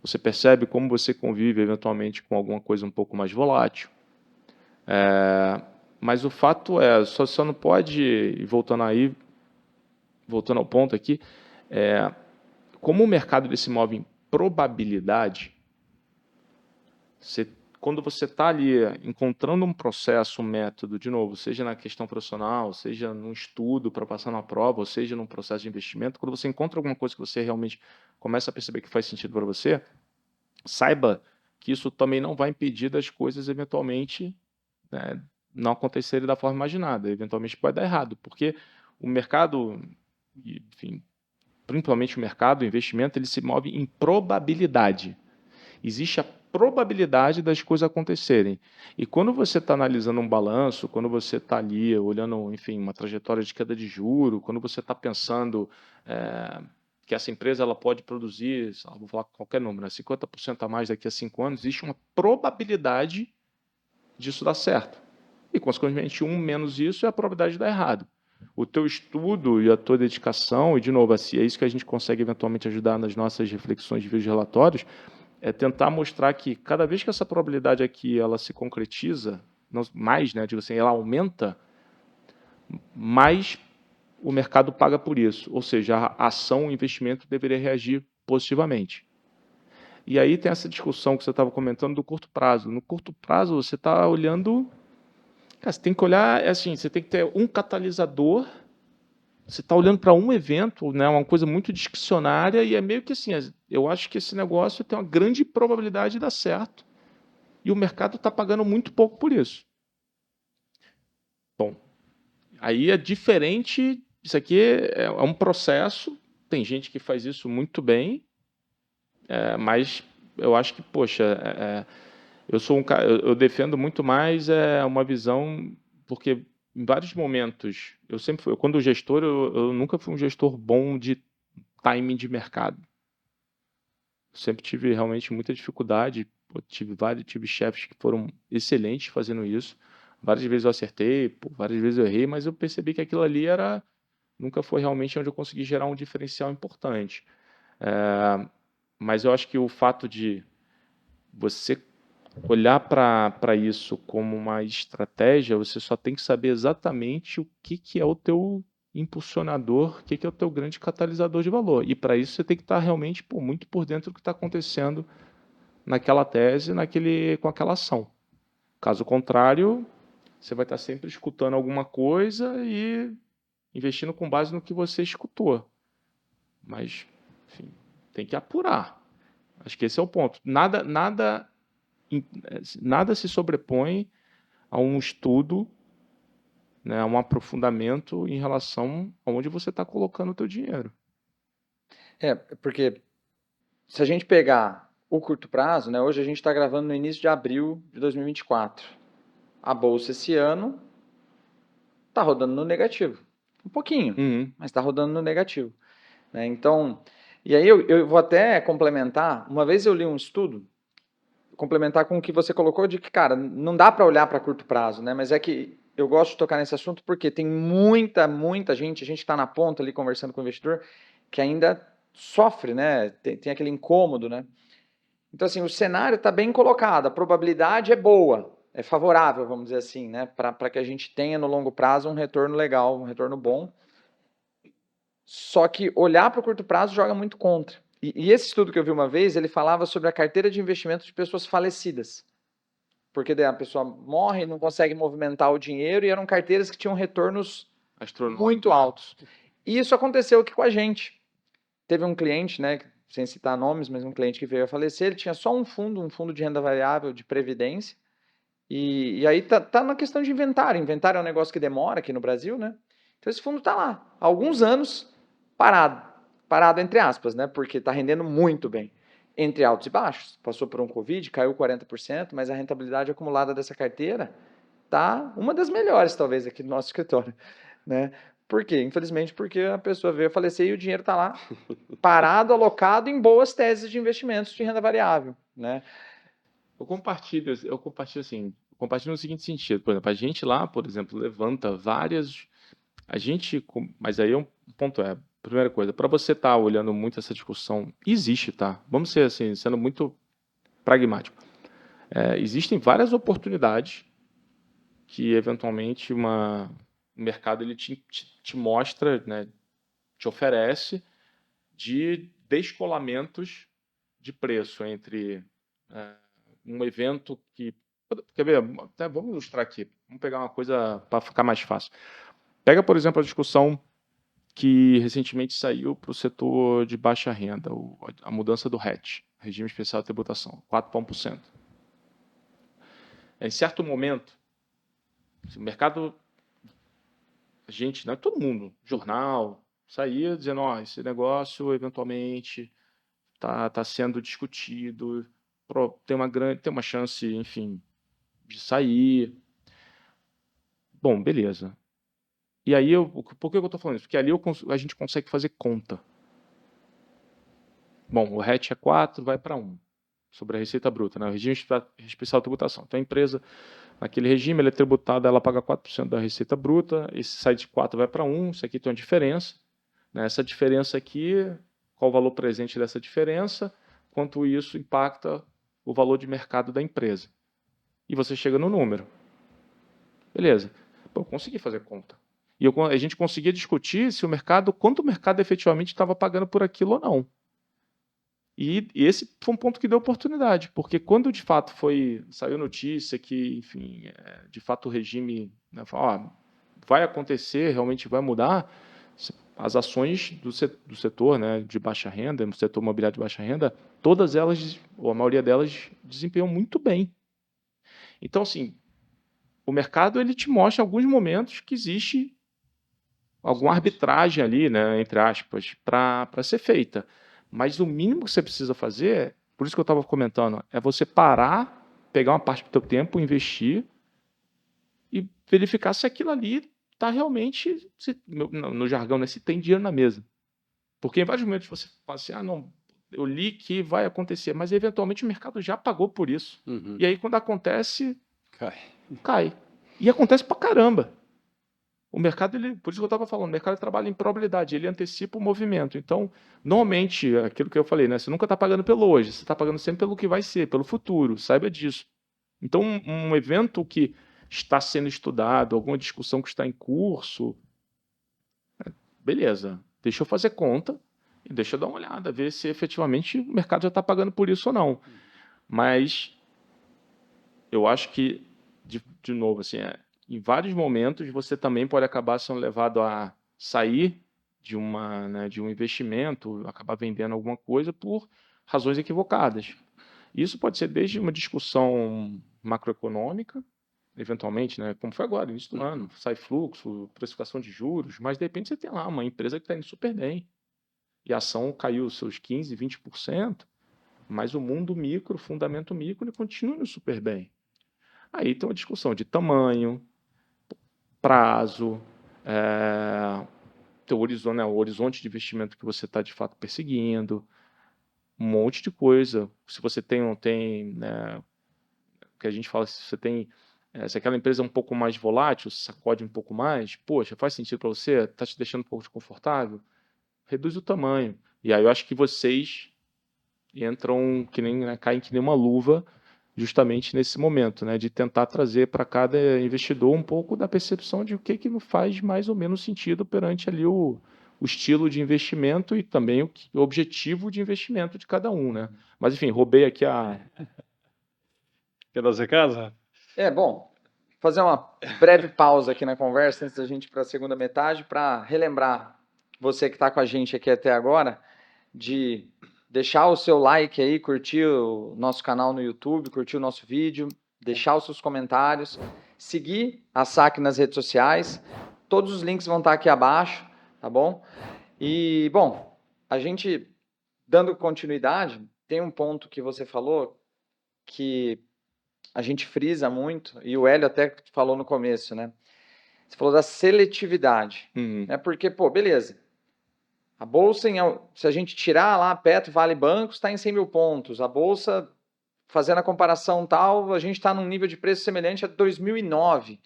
[SPEAKER 1] você percebe como você convive eventualmente com alguma coisa um pouco mais volátil. Mas o fato é, só não pode, e voltando ao ponto aqui, como o mercado ele se move em probabilidade, quando você está ali encontrando um processo, um método, de novo, seja na questão profissional, seja num estudo para passar na prova, ou seja num processo de investimento, quando você encontra alguma coisa que você realmente começa a perceber que faz sentido para você, saiba que isso também não vai impedir das coisas eventualmente, né, não acontecerem da forma imaginada. Eventualmente pode dar errado, porque o mercado, enfim, principalmente o mercado, o investimento, ele se move em probabilidade. Existe a probabilidade das coisas acontecerem. E quando você está analisando um balanço, quando você está ali olhando, enfim, uma trajetória de queda de juro, quando você está pensando que essa empresa ela pode produzir, vou falar qualquer número, né, 50% a mais daqui a 5 anos, existe uma probabilidade disso dar certo. E, consequentemente, menos isso é a probabilidade de dar errado. O teu estudo e a tua dedicação, e, de novo, assim, é isso que a gente consegue eventualmente ajudar nas nossas reflexões de vídeos relatórios, é tentar mostrar que cada vez que essa probabilidade aqui ela se concretiza, mais, né, digo assim, ela aumenta, mais o mercado paga por isso. Ou seja, a ação, o investimento deveria reagir positivamente. E aí tem essa discussão que você estava comentando do curto prazo. No curto prazo, você está olhando... Cara, você tem que olhar, assim, você tem que ter um catalisador, você está olhando para um evento, né, uma coisa muito discricionária, e é meio que assim, eu acho que esse negócio tem uma grande probabilidade de dar certo, e o mercado está pagando muito pouco por isso. Bom, aí é diferente, isso aqui é um processo, tem gente que faz isso muito bem, mas eu acho que, poxa, eu sou um cara, eu defendo muito mais uma visão, porque em vários momentos, eu sempre fui, quando gestor, eu nunca fui um gestor bom de timing de mercado. Eu sempre tive realmente muita dificuldade, tive chefes que foram excelentes fazendo isso. Várias vezes eu acertei, várias vezes eu errei, mas eu percebi que aquilo ali nunca foi realmente onde eu consegui gerar um diferencial importante. Mas eu acho que o fato de você olhar para isso como uma estratégia, você só tem que saber exatamente o que é o teu impulsionador, o que é o teu grande catalisador de valor. E para isso você tem que estar realmente muito por dentro do que está acontecendo naquela tese, com aquela ação. Caso contrário, você vai estar sempre escutando alguma coisa e investindo com base no que você escutou. Mas, enfim, tem que apurar. Acho que esse é o ponto. Nada se sobrepõe a um estudo, né, a um aprofundamento em relação a onde você está colocando o teu dinheiro.
[SPEAKER 3] Porque se a gente pegar o curto prazo, né, hoje a gente está gravando no início de abril de 2024. A bolsa esse ano está rodando no negativo. Um pouquinho, mas está rodando no negativo. Né? Então, e aí eu vou até complementar. Uma vez eu li um estudo, complementar com o que você colocou de que, cara, não dá para olhar para curto prazo, né? Mas é que eu gosto de tocar nesse assunto porque tem muita gente, a gente está na ponta ali conversando com o investidor, que ainda sofre, né? Tem aquele incômodo, né? Então, assim, o cenário está bem colocado, a probabilidade é boa, favorável, vamos dizer assim, né? Para que a gente tenha no longo prazo um retorno legal, um retorno bom. Só que olhar para o curto prazo joga muito contra. E esse estudo que eu vi uma vez, ele falava sobre a carteira de investimento de pessoas falecidas. Porque daí a pessoa morre, não consegue movimentar o dinheiro, e eram carteiras que tinham retornos muito altos. E isso aconteceu aqui com a gente. Teve um cliente, né, sem citar nomes, mas um cliente que veio a falecer, ele tinha só um fundo de renda variável de previdência, e aí tá na questão de inventário. Inventário é um negócio que demora aqui no Brasil, né? Então esse fundo tá lá, há alguns anos, parado entre aspas, né? Porque tá rendendo muito bem, entre altos e baixos. Passou por um Covid, caiu 40%, mas a rentabilidade acumulada dessa carteira tá uma das melhores, talvez, aqui do nosso escritório, né? Por quê? Infelizmente, porque a pessoa veio a falecer e o dinheiro está lá, parado, alocado em boas teses de investimentos de renda variável, né?
[SPEAKER 1] Eu compartilho assim, compartilho no seguinte sentido, por exemplo, a gente lá, por exemplo, levanta várias, mas aí um ponto primeira coisa, para você estar olhando muito essa discussão, existe, tá? Vamos ser assim, sendo muito pragmático. Existem várias oportunidades que eventualmente o mercado ele te mostra, né, te oferece de descolamentos de preço entre um evento que... Quer ver? Até vamos ilustrar aqui. Vamos pegar uma coisa para ficar mais fácil. Pega, por exemplo, a discussão que recentemente saiu para o setor de baixa renda, a mudança do RET, Regime Especial de Tributação, 4%. Em certo momento, o mercado, a gente, não é todo mundo, jornal, saía dizendo, esse negócio eventualmente tá sendo discutido, tem uma chance, enfim, de sair. Bom, beleza. E aí, por que eu estou falando isso? Porque ali a gente consegue fazer conta. Bom, o RET é 4, vai para 1, sobre a receita bruta, né? O regime especial de tributação. Então, a empresa, naquele regime, ela é tributada, ela paga 4% da receita bruta, esse sai de 4 vai para 1, isso aqui tem uma diferença. Né? Essa diferença aqui, qual o valor presente dessa diferença, quanto isso impacta o valor de mercado da empresa. E você chega no número. Beleza. Pô, eu consegui fazer conta. E a gente conseguia discutir se quanto o mercado efetivamente estava pagando por aquilo ou não. E esse foi um ponto que deu oportunidade, porque quando de fato saiu notícia que, enfim, de fato o regime, né, vai acontecer, realmente vai mudar, as ações do setor, né, de baixa renda, do setor imobiliário de baixa renda, todas elas, ou a maioria delas, desempenham muito bem. Então, assim, o mercado ele te mostra em alguns momentos que existe alguma arbitragem ali, né, entre aspas, para ser feita. Mas o mínimo que você precisa fazer, por isso que eu estava comentando, é você parar, pegar uma parte do seu tempo, investir e verificar se aquilo ali está realmente, no jargão, né, se tem dinheiro na mesa. Porque em vários momentos você fala assim, não, eu li que vai acontecer, mas eventualmente o mercado já pagou por isso.
[SPEAKER 4] Uhum.
[SPEAKER 1] E aí quando acontece,
[SPEAKER 4] Cai.
[SPEAKER 1] E acontece pra caramba. O mercado, por isso que eu estava falando, o mercado trabalha em probabilidade, ele antecipa o movimento. Então, normalmente, aquilo que eu falei, né, você nunca está pagando pelo hoje, você está pagando sempre pelo que vai ser, pelo futuro, saiba disso. Então, um evento que está sendo estudado, alguma discussão que está em curso, beleza, deixa eu fazer conta e deixa eu dar uma olhada, ver se efetivamente o mercado já está pagando por isso ou não. Mas eu acho que, de novo, assim, em vários momentos você também pode acabar sendo levado a sair de um investimento, acabar vendendo alguma coisa por razões equivocadas. Isso pode ser desde uma discussão macroeconômica, eventualmente, né, como foi agora, início do ano, sai fluxo, precificação de juros, mas de repente você tem lá uma empresa que está indo super bem e a ação caiu seus 15%, 20%, mas o mundo micro, o fundamento micro, ele continua indo super bem. Aí tem uma discussão de tamanho, prazo, teu horizonte, né, o horizonte de investimento que você está de fato perseguindo, um monte de coisa. Se você tem ou não tem, né, que a gente fala, se você tem, se aquela empresa é um pouco mais volátil, sacode um pouco mais, poxa, faz sentido para você? Está te deixando um pouco desconfortável? Reduz o tamanho. E aí eu acho que vocês entram que nem, né, caem que nem uma luva justamente nesse momento, né, de tentar trazer para cada investidor um pouco da percepção de o que não faz mais ou menos sentido perante ali o estilo de investimento e também o objetivo de investimento de cada um, né? Mas enfim, roubei aqui a...
[SPEAKER 4] Quer dar os recados, Rafa?
[SPEAKER 3] Bom, fazer uma breve pausa aqui na conversa antes da gente ir para a segunda metade, para relembrar você que está com a gente aqui até agora, de deixar o seu like aí, curtir o nosso canal no YouTube, curtir o nosso vídeo, deixar os seus comentários, seguir a SAC nas redes sociais. Todos os links vão estar aqui abaixo, tá bom? E, bom, a gente, dando continuidade, tem um ponto que você falou que a gente frisa muito, e o Hélio até falou no começo, né? Você falou da seletividade, né? Porque, pô, beleza. A Bolsa, se a gente tirar lá Petro, Vale Bancos, está em 100 mil pontos. A Bolsa, fazendo a comparação tal, a gente está num nível de preço semelhante a 2009.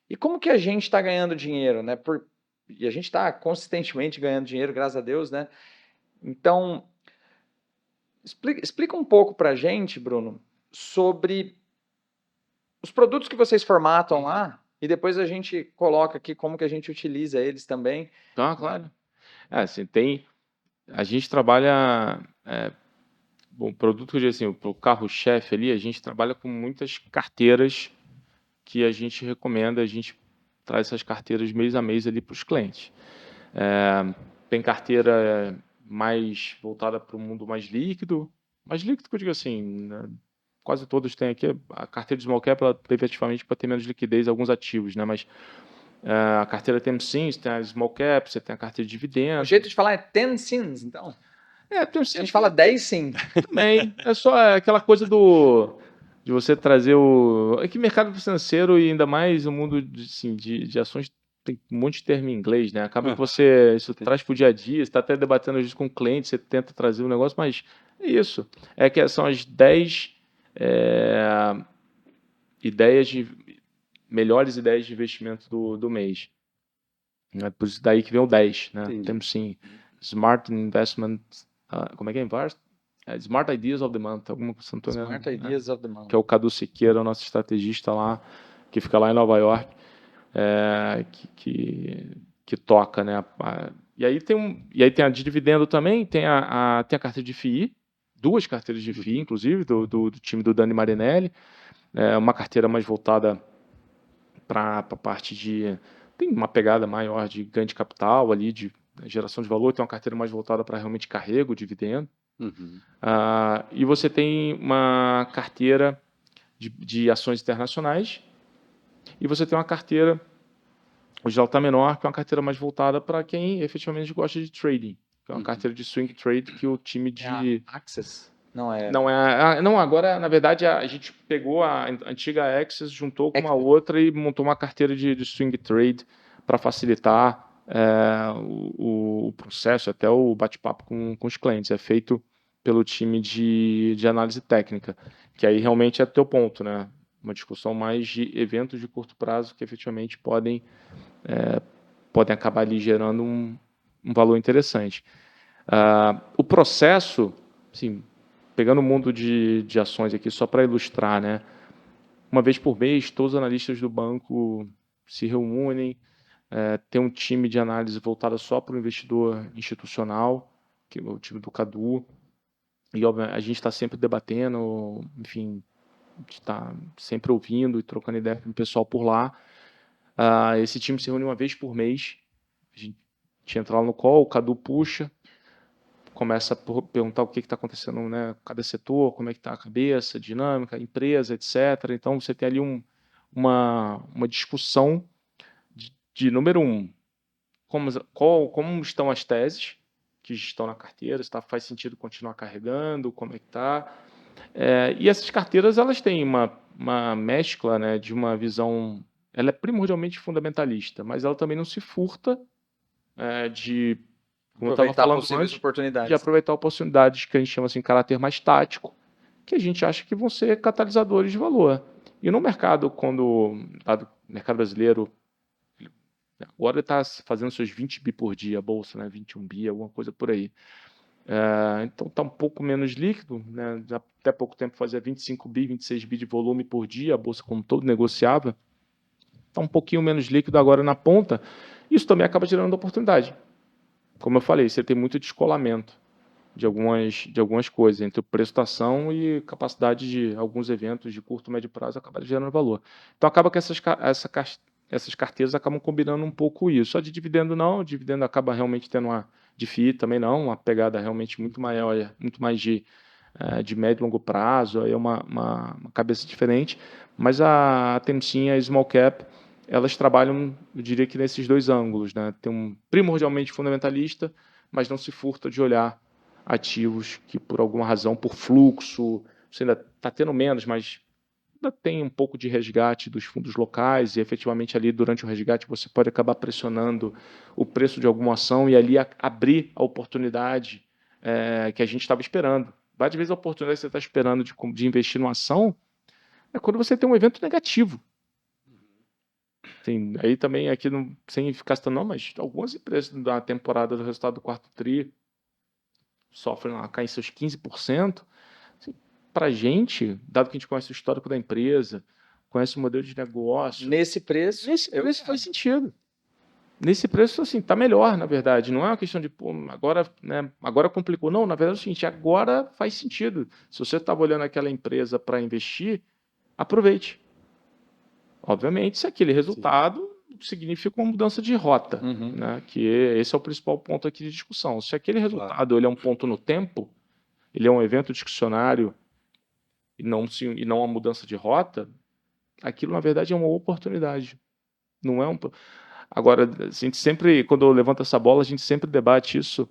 [SPEAKER 3] E como que a gente está ganhando dinheiro, né? E a gente está consistentemente ganhando dinheiro, graças a Deus, né? Então, explica um pouco para a gente, Bruno, sobre os produtos que vocês formatam lá, e depois a gente coloca aqui como que a gente utiliza eles também.
[SPEAKER 1] Tá, claro. Assim, a gente trabalha, bom, produto de assim, o carro-chefe ali, a gente trabalha com muitas carteiras que a gente recomenda, a gente traz essas carteiras mês a mês ali para os clientes. Tem carteira mais voltada para o mundo mais líquido que eu digo assim, né, quase todos têm aqui, a carteira de small cap, ela efetivamente para ter menos liquidez alguns ativos, né, mas a carteira tem sim, você tem a small cap, você tem a carteira de
[SPEAKER 3] O
[SPEAKER 1] dividendos.
[SPEAKER 3] jeito de falar é 10 sims, então.
[SPEAKER 1] Tem
[SPEAKER 3] A gente fala 10 sim.
[SPEAKER 1] também. É só aquela coisa de você trazer o... É que mercado financeiro e ainda mais o mundo assim, de ações tem um monte de termo em inglês, né? Acaba que você isso traz para o dia a dia, você está até debatendo às vezes com o cliente, você tenta trazer um negócio, mas é isso. É que são as 10 melhores ideias de investimento do mês. É por isso daí que vem o 10, né?
[SPEAKER 4] Entendi.
[SPEAKER 1] Temos sim Smart Investment, como é que é? Smart Ideas of the Month, alguma coisa, não tô enganado,
[SPEAKER 3] Smart Ideas of the Month.
[SPEAKER 1] que é o Cadu Siqueira, o nosso estrategista lá, que fica lá em Nova York, que toca, né? E aí tem a de dividendo também, tem a carteira de FII, 2 carteiras de FII, inclusive, do time do Dani Marinelli, uma carteira mais voltada para a parte de... Tem uma pegada maior de ganho de capital ali, de geração de valor, tem uma carteira mais voltada para realmente carrego, dividendo. E você tem uma carteira de ações internacionais e você tem uma carteira, hoje ela está menor, que é uma carteira mais voltada para quem efetivamente gosta de trading, que é uma carteira de swing trade que o time de...
[SPEAKER 3] Access? Não é.
[SPEAKER 1] Não, agora, na verdade, a gente pegou a antiga Access, juntou com uma outra e montou uma carteira de swing trade para facilitar o processo, até o bate-papo com os clientes. É feito pelo time de análise técnica, que aí realmente é teu ponto, né? Uma discussão mais de eventos de curto prazo que efetivamente podem acabar ali gerando um valor interessante. O processo, assim, pegando o mundo de ações aqui, só para ilustrar, né? Uma vez por mês, todos os analistas do banco se reúnem, tem um time de análise voltado só para o investidor institucional, que é o time do Cadu, e a gente está sempre debatendo, enfim, a gente está sempre ouvindo e trocando ideia com o pessoal por lá. Esse time se reúne uma vez por mês, a gente entra lá no call, o Cadu puxa, começa a perguntar o que está acontecendo, né, cada setor, como é que está a cabeça, dinâmica, empresa, etc. Então, você tem ali uma discussão de número 1, como estão as teses que estão na carteira, se faz sentido continuar carregando, como é que está. E essas carteiras, elas têm uma mescla, né, de uma visão... Ela é primordialmente fundamentalista, mas ela também não se furta de... Como eu estava falando antes, de aproveitar oportunidades que a gente chama assim, caráter mais tático, que a gente acha que vão ser catalisadores de valor. E no mercado, o mercado brasileiro, agora está fazendo seus 20 bi por dia, a bolsa, né, 21 bi, alguma coisa por aí. Então está um pouco menos líquido, né? Até pouco tempo fazia 25 bi, 26 bi de volume por dia, a bolsa como todo negociava. Está um pouquinho menos líquido agora na ponta. Isso também acaba gerando oportunidade. Como eu falei, você tem muito descolamento de algumas coisas entre o preço da ação e capacidade de alguns eventos de curto e médio prazo acabar gerando valor. Então acaba que essas carteiras acabam combinando um pouco isso. Só de dividendo não, o dividendo acaba realmente tendo de FII também não, uma pegada realmente muito maior, muito mais de médio e longo prazo, aí é uma cabeça diferente, mas a Temsin e a Small Cap, elas trabalham, eu diria que nesses dois ângulos, né? Tem um primordialmente fundamentalista, mas não se furta de olhar ativos que por alguma razão, por fluxo, você ainda está tendo menos, mas ainda tem um pouco de resgate dos fundos locais e efetivamente ali durante o resgate você pode acabar pressionando o preço de alguma ação e ali abrir a oportunidade que a gente estava esperando. Várias vezes a oportunidade que você está esperando de investir numa ação é quando você tem um evento negativo. Assim, aí também, aqui sem ficar citando, não, mas algumas empresas da temporada do resultado do quarto TRI sofrem lá, caem seus 15%. Assim, para a gente, dado que a gente conhece o histórico da empresa, conhece o modelo de negócio,
[SPEAKER 3] Nesse preço,
[SPEAKER 1] faz sentido. Nesse preço, assim, tá melhor, na verdade. Não é uma questão de, pô, agora, né, agora complicou. Não, na verdade é o seguinte, agora faz sentido. Se você estava olhando aquela empresa para investir, aproveite. Obviamente, se aquele resultado significa uma mudança de rota, né, que esse é o principal ponto aqui de discussão. Se aquele resultado ele é um ponto no tempo, ele é um evento discricionário e não uma mudança de rota, aquilo, na verdade, é uma oportunidade. Não é um... Agora, a gente sempre, quando levanta essa bola, a gente sempre debate isso,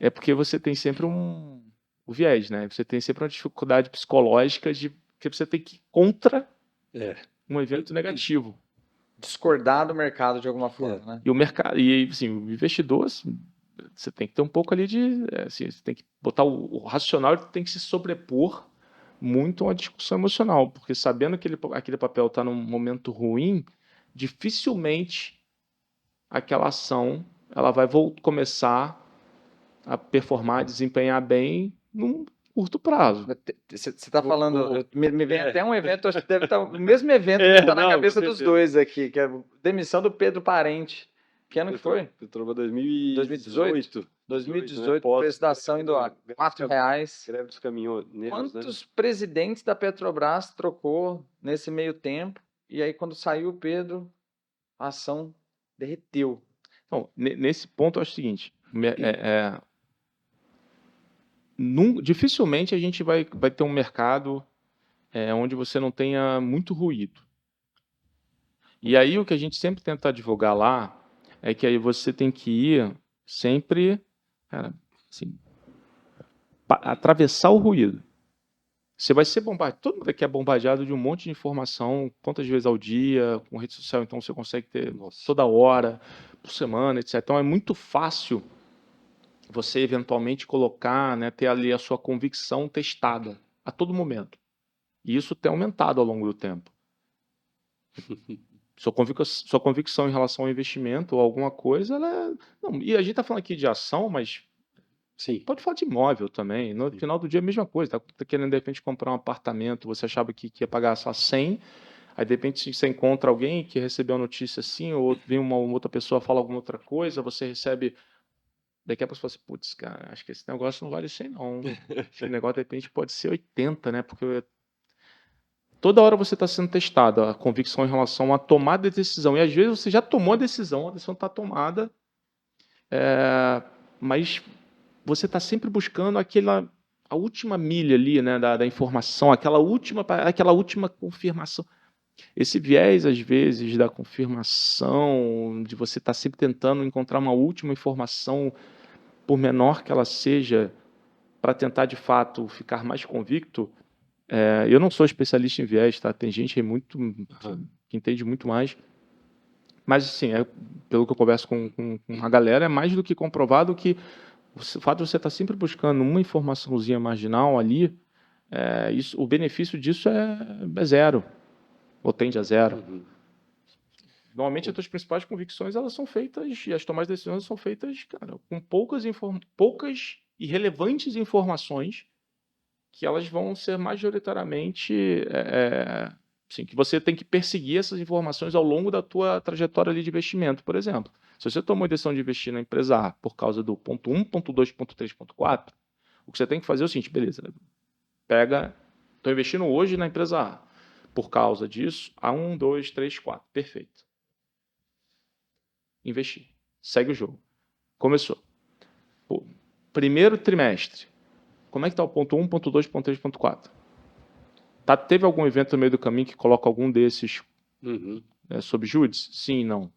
[SPEAKER 1] é porque você tem sempre o viés, né? Você tem sempre uma dificuldade psicológica de que você tem que ir contra um evento negativo.
[SPEAKER 3] Discordar do mercado de alguma forma, né?
[SPEAKER 1] E o mercado, e assim, o investidor, assim, você tem que ter um pouco ali de, assim, você tem que botar o racional, tem que se sobrepor muito a uma discussão emocional, porque sabendo que aquele papel está num momento ruim, dificilmente aquela ação ela vai começar a performar, a desempenhar bem num curto prazo.
[SPEAKER 3] Você está falando, me vem até um evento, acho que deve estar o mesmo evento que está na cabeça dos dois aqui, que é a demissão do Pedro Parente. Que ano que foi?
[SPEAKER 4] Petrobras 2018.
[SPEAKER 3] 2018, o preço da ação indo a R$4.
[SPEAKER 4] Greve dos caminhoneiros.
[SPEAKER 3] Quantos presidentes da Petrobras trocou nesse meio tempo? E aí, quando saiu o Pedro, a ação derreteu.
[SPEAKER 1] Então, nesse ponto, eu acho o seguinte: dificilmente a gente vai ter um mercado onde você não tenha muito ruído. E aí o que a gente sempre tenta advogar lá é que aí você tem que ir sempre, cara, assim, atravessar o ruído. Você vai ser bombardeado. Todo mundo aqui é bombardeado de um monte de informação, quantas vezes ao dia, com rede social, então você consegue ter toda hora, por semana, etc. Então é muito fácil você eventualmente colocar, né, ter ali a sua convicção testada a todo momento. E isso tem aumentado ao longo do tempo. Sua convicção em relação ao investimento ou alguma coisa, não, e a gente está falando aqui de ação, mas pode falar de imóvel também. No final do dia, a mesma coisa. Tá querendo, de repente, comprar um apartamento, você achava que ia pagar só 100, aí, de repente, você encontra alguém que recebeu a notícia assim, ou vem uma outra pessoa fala alguma outra coisa, você recebe... Daqui a pouco você fala assim, putz, cara, acho que esse negócio não vale 100, não. Acho que o negócio, de repente, pode ser 80, né? Porque toda hora você está sendo testado, a convicção em relação à tomada de decisão. E às vezes você já tomou a decisão está tomada, mas você está sempre buscando a última milha ali, né, da informação, aquela última confirmação. Esse viés, às vezes, da confirmação, de você estar sempre tentando encontrar uma última informação, por menor que ela seja, para tentar, de fato, ficar mais convicto. Eu não sou especialista em viés, tá? Tem gente aí que entende muito mais. Mas, assim, pelo que eu converso com a galera, é mais do que comprovado que o fato de você estar sempre buscando uma informaçãozinha marginal ali, o benefício disso é zero, ou tende a zero. Normalmente, as tuas principais convicções elas são feitas, e as tomadas de decisões são feitas, cara, com poucas e relevantes informações que elas vão ser majoritariamente, assim, que você tem que perseguir essas informações ao longo da tua trajetória ali de investimento, por exemplo. Se você tomou a decisão de investir na empresa A por causa do ponto 1, ponto 2, ponto 3, ponto 4, o que você tem que fazer é o seguinte, beleza, estou investindo hoje na empresa A, por causa disso, A1, 2, 3, 4, perfeito. Investi, segue o jogo. Começou. Pô, primeiro trimestre, como é que está o ponto 1, ponto 2, ponto 3, ponto 4? Teve algum evento no meio do caminho que coloca algum desses sob júdice? Sim, não.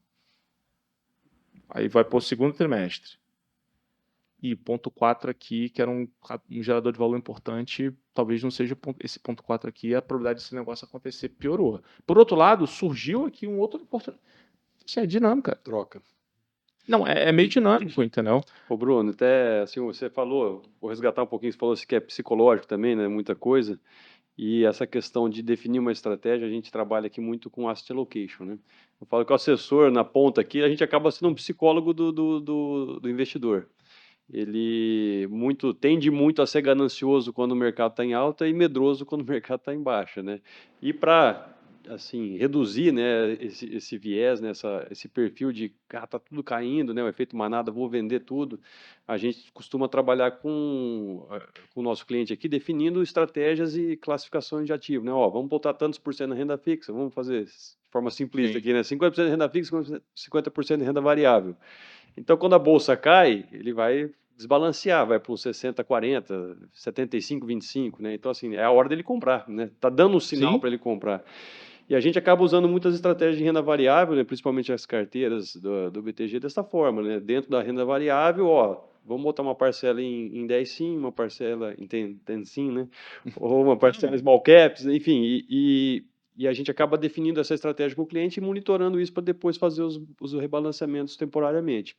[SPEAKER 1] Aí vai para o segundo trimestre. E ponto 4 aqui, que era um gerador de valor importante, talvez não seja esse ponto 4 aqui, a probabilidade desse negócio acontecer piorou. Por outro lado, surgiu aqui um outro oportunidade. Isso é dinâmica.
[SPEAKER 4] Troca.
[SPEAKER 1] Não, é meio dinâmico, entendeu?
[SPEAKER 4] Ô Bruno, até assim, você falou, vou resgatar um pouquinho, você falou que é psicológico também, né, muita coisa, e essa questão de definir uma estratégia, a gente trabalha aqui muito com asset allocation, né? Eu falo que o assessor na ponta aqui, a gente acaba sendo um psicólogo do investidor. Ele tende muito a ser ganancioso quando o mercado está em alta e medroso quando o mercado está em baixa, né? E para assim reduzir, né, esse viés, né, esse perfil de tá tudo caindo, né, o efeito manada, vou vender tudo, a gente costuma trabalhar com o nosso cliente aqui definindo estratégias e classificações de ativo, né? Ó, vamos botar tantos por cento na renda fixa, vamos fazer de forma simplista aqui, né? 50% de renda fixa, 50% de renda variável. Então, quando a bolsa cai, ele vai desbalancear, vai para uns 60, 40, 75, 25, né? Então, assim, é a hora dele comprar, né? Tá dando um sinal para ele comprar. E a gente acaba usando muitas estratégias de renda variável, né? Principalmente as carteiras do BTG dessa forma, né? Dentro da renda variável, ó, vamos botar uma parcela em 10 sim, uma parcela em 10 sim, né? Ou uma parcela em small caps, enfim, e a gente acaba definindo essa estratégia com o cliente e monitorando isso para depois fazer os rebalanceamentos temporariamente.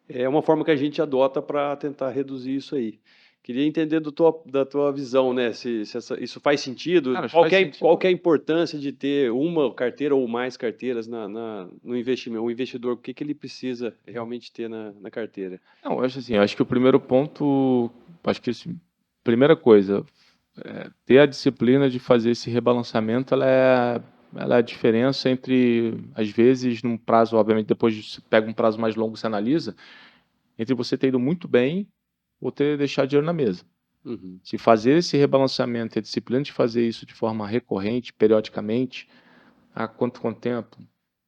[SPEAKER 4] É uma forma que a gente adota para tentar reduzir isso aí. Queria entender da tua visão, né? Se isso faz sentido.
[SPEAKER 1] Cara,
[SPEAKER 4] Qual
[SPEAKER 1] faz
[SPEAKER 4] que é,
[SPEAKER 1] sentido.
[SPEAKER 4] qual que é a importância de ter uma carteira ou mais carteiras no investimento? O investidor, o que ele precisa realmente ter na carteira?
[SPEAKER 1] Não, eu acho que o primeiro ponto, acho que assim, primeira coisa, ter a disciplina de fazer esse rebalanceamento, ela é a diferença entre, às vezes, num prazo, obviamente, depois você pega um prazo mais longo, você analisa, entre você ter ido muito bem ou ter deixado dinheiro na mesa. Se fazer esse rebalanceamento e a disciplina de fazer isso de forma recorrente, periodicamente, há quanto tempo?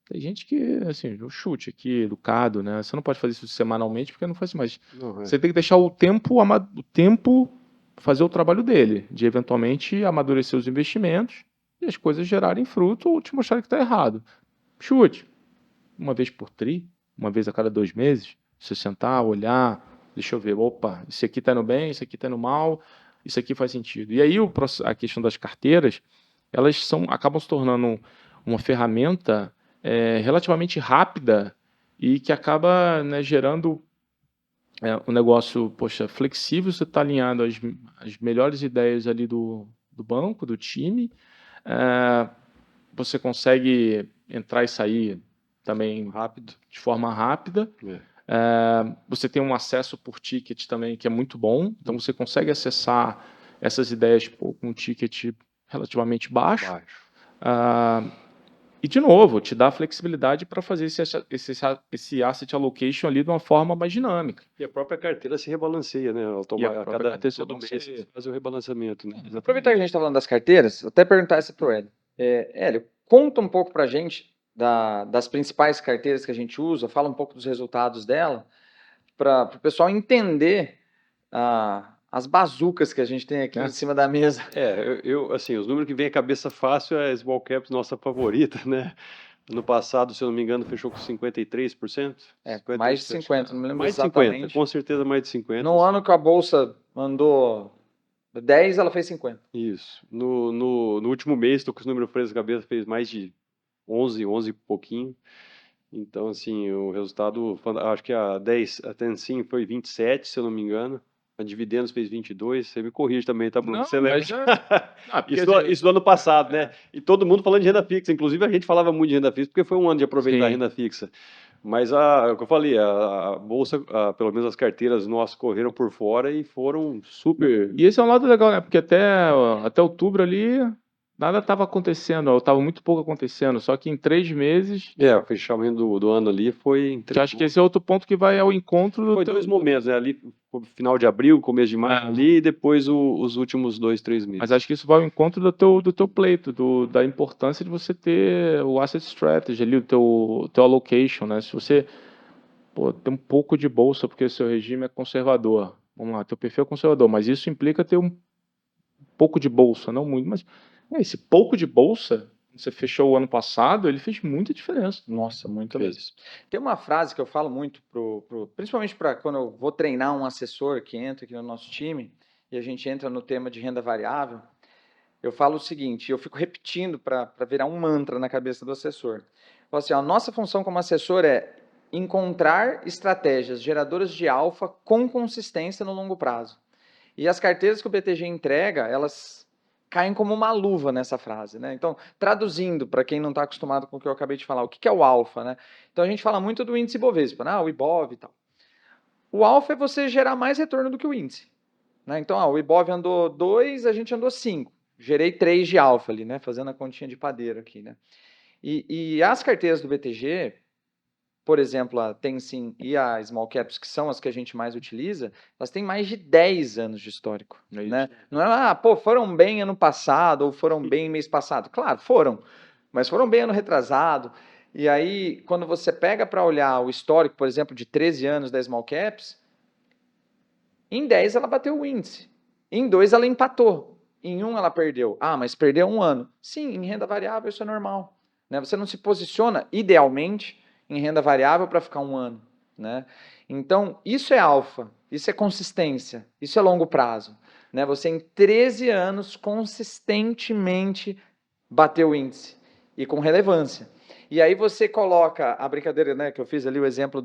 [SPEAKER 1] Tem gente que, assim, o chute aqui, educado, né? Você não pode fazer isso semanalmente porque não faz mais. Você tem que deixar o tempo fazer o trabalho dele, de eventualmente amadurecer os investimentos e as coisas gerarem fruto ou te mostrarem que está errado. Chute. Uma vez por tri, uma vez a cada 2 meses, você sentar, olhar, deixa eu ver, opa, isso aqui está indo bem, isso aqui está indo mal, isso aqui faz sentido. E aí a questão das carteiras, elas acabam se tornando uma ferramenta relativamente rápida e que acaba, né, gerando um negócio, poxa, flexível, você está alinhado às melhores ideias ali do banco, do time, você consegue entrar e sair também rápido, de forma rápida. Você tem um acesso por ticket também que é muito bom, então você consegue acessar essas ideias com um ticket relativamente baixo. E, de novo, te dá a flexibilidade para fazer esse asset allocation ali de uma forma mais dinâmica.
[SPEAKER 4] E a própria carteira se rebalanceia, né? Todo mês você faz o rebalanceamento, né?
[SPEAKER 3] Aproveitar que a gente está falando das carteiras, vou até perguntar essa para o Hélio. Hélio, conta um pouco para a gente das principais carteiras que a gente usa, fala um pouco dos resultados dela, para o pessoal entender as bazucas que a gente tem aqui em cima da mesa.
[SPEAKER 4] Assim, os números que vem à cabeça fácil é a Small Caps, nossa favorita, né? No passado, se eu não me engano, fechou com 53%.
[SPEAKER 3] Mais de 50%, não me lembro
[SPEAKER 4] mais de
[SPEAKER 3] exatamente.
[SPEAKER 4] 50%, com certeza mais de 50%.
[SPEAKER 3] No ano que a Bolsa mandou 10, ela fez 50%.
[SPEAKER 4] Isso. No último mês, estou com os números frescos na cabeça, fez mais de 11 e pouquinho. Então, assim, o resultado, acho que a Tencin foi 27, se eu não me engano. A Dividendos fez 22, você me corrige também, tá, Bruno?
[SPEAKER 1] Não,
[SPEAKER 4] você lembra?
[SPEAKER 1] Isso
[SPEAKER 4] do ano passado, né? E todo mundo falando de renda fixa, inclusive a gente falava muito de renda fixa, porque foi um ano de aproveitar a renda fixa. Mas o que eu falei, a bolsa, pelo menos as carteiras nossas correram por fora e foram super.
[SPEAKER 1] E esse é um lado legal, né? Porque até outubro ali, nada estava acontecendo, ou estava muito pouco acontecendo. Só que em 3 meses,
[SPEAKER 4] O fechamento do ano ali foi.
[SPEAKER 1] que eu acho que esse é outro ponto que vai ao encontro do
[SPEAKER 4] Foi
[SPEAKER 1] teu...
[SPEAKER 4] 2 momentos, né? Ali, final de abril, começo de maio,
[SPEAKER 1] É.
[SPEAKER 4] ali, e depois os últimos 2, 3 meses.
[SPEAKER 1] Mas acho que isso vai ao encontro do teu pleito, da importância de você ter o asset strategy ali, o teu allocation, né? Se você tem um pouco de bolsa porque o seu regime é conservador. Vamos lá, teu perfil é conservador, mas isso implica ter um pouco de bolsa, não muito, mas esse pouco de bolsa, você fechou o ano passado, ele fez muita diferença.
[SPEAKER 3] Nossa, muito
[SPEAKER 4] Fez.
[SPEAKER 3] mesmo. Tem uma frase que eu falo muito, principalmente para quando eu vou treinar um assessor que entra aqui no nosso time, e a gente entra no tema de renda variável, eu falo o seguinte, eu fico repetindo para virar um mantra na cabeça do assessor. Eu falo assim, a nossa função como assessor é encontrar estratégias geradoras de alfa com consistência no longo prazo. E as carteiras que o BTG entrega, elas caem como uma luva nessa frase, né? Então, traduzindo para quem não está acostumado com o que eu acabei de falar, o que é o alfa, né? Então, a gente fala muito do índice Bovespa, né? O Ibov e tal. O alfa é você gerar mais retorno do que o índice, né? Então, o Ibov andou 2, a gente andou 5. Gerei 3 de alfa ali, né? Fazendo a continha de padeiro aqui, né? E as carteiras do BTG, por exemplo, a Tensim e a Small Caps, que são as que a gente mais utiliza, elas têm mais de 10 anos de histórico.
[SPEAKER 1] É isso.
[SPEAKER 3] Né? Não é, foram bem ano passado ou foram bem mês passado. Claro, foram, mas foram bem ano retrasado. E aí, quando você pega para olhar o histórico, por exemplo, de 13 anos da Small Caps, em 10 ela bateu o índice, em 2 ela empatou, em 1 ela perdeu. Ah, mas perdeu um ano. Sim, em renda variável isso é normal. Né? Você não se posiciona, idealmente, em renda variável para ficar um ano. Né? Então, isso é alfa, isso é consistência, isso é longo prazo. Né? Você, em 13 anos, consistentemente bateu o índice e com relevância. E aí você coloca a brincadeira, né, que eu fiz ali, o exemplo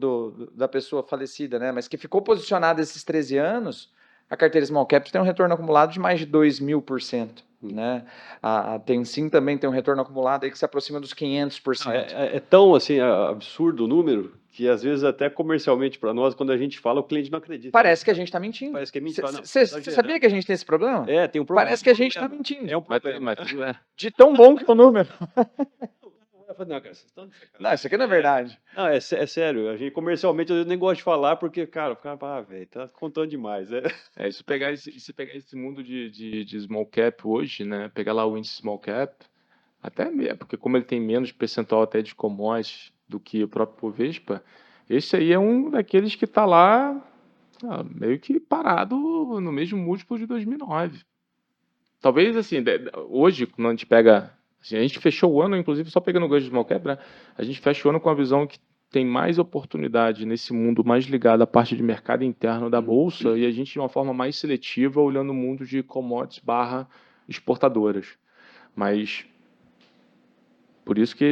[SPEAKER 3] da pessoa falecida, né, mas que ficou posicionada esses 13 anos, a carteira Small Caps tem um retorno acumulado de mais de 2.000%. Né? A Tensim também tem um retorno acumulado aí que se aproxima dos 500%.
[SPEAKER 4] É tão assim, absurdo o número que às vezes até comercialmente para nós, quando a gente fala, o cliente não acredita.
[SPEAKER 3] Parece que a gente está mentindo.
[SPEAKER 4] Parece que é mentira.
[SPEAKER 3] Você sabia que a gente tem esse problema?
[SPEAKER 4] Tem um problema.
[SPEAKER 3] Parece que a gente está mentindo.
[SPEAKER 4] É um problema.
[SPEAKER 3] De tão bom que é o número.
[SPEAKER 4] Não, cara, vocês estão de sacanagem.
[SPEAKER 3] Não, isso aqui não é verdade.
[SPEAKER 4] Não, é sério. A gente comercialmente eu nem gosto de falar porque, cara, o cara, velho, tá contando demais.
[SPEAKER 1] Se pegar esse mundo de small cap hoje, né? Pegar lá o índice small cap, até mesmo, porque como ele tem menos percentual até de commodities do que o próprio Bovespa, esse aí é um daqueles que está lá meio que parado no mesmo múltiplo de 2009. Talvez, assim, hoje, quando a gente pega... Assim, a gente fechou o ano, inclusive, só pegando o gancho de small cap, né? A gente fecha o ano com a visão que tem mais oportunidade nesse mundo mais ligado à parte de mercado interno da Bolsa e a gente de uma forma mais seletiva olhando o mundo de commodities / exportadoras. Mas por isso que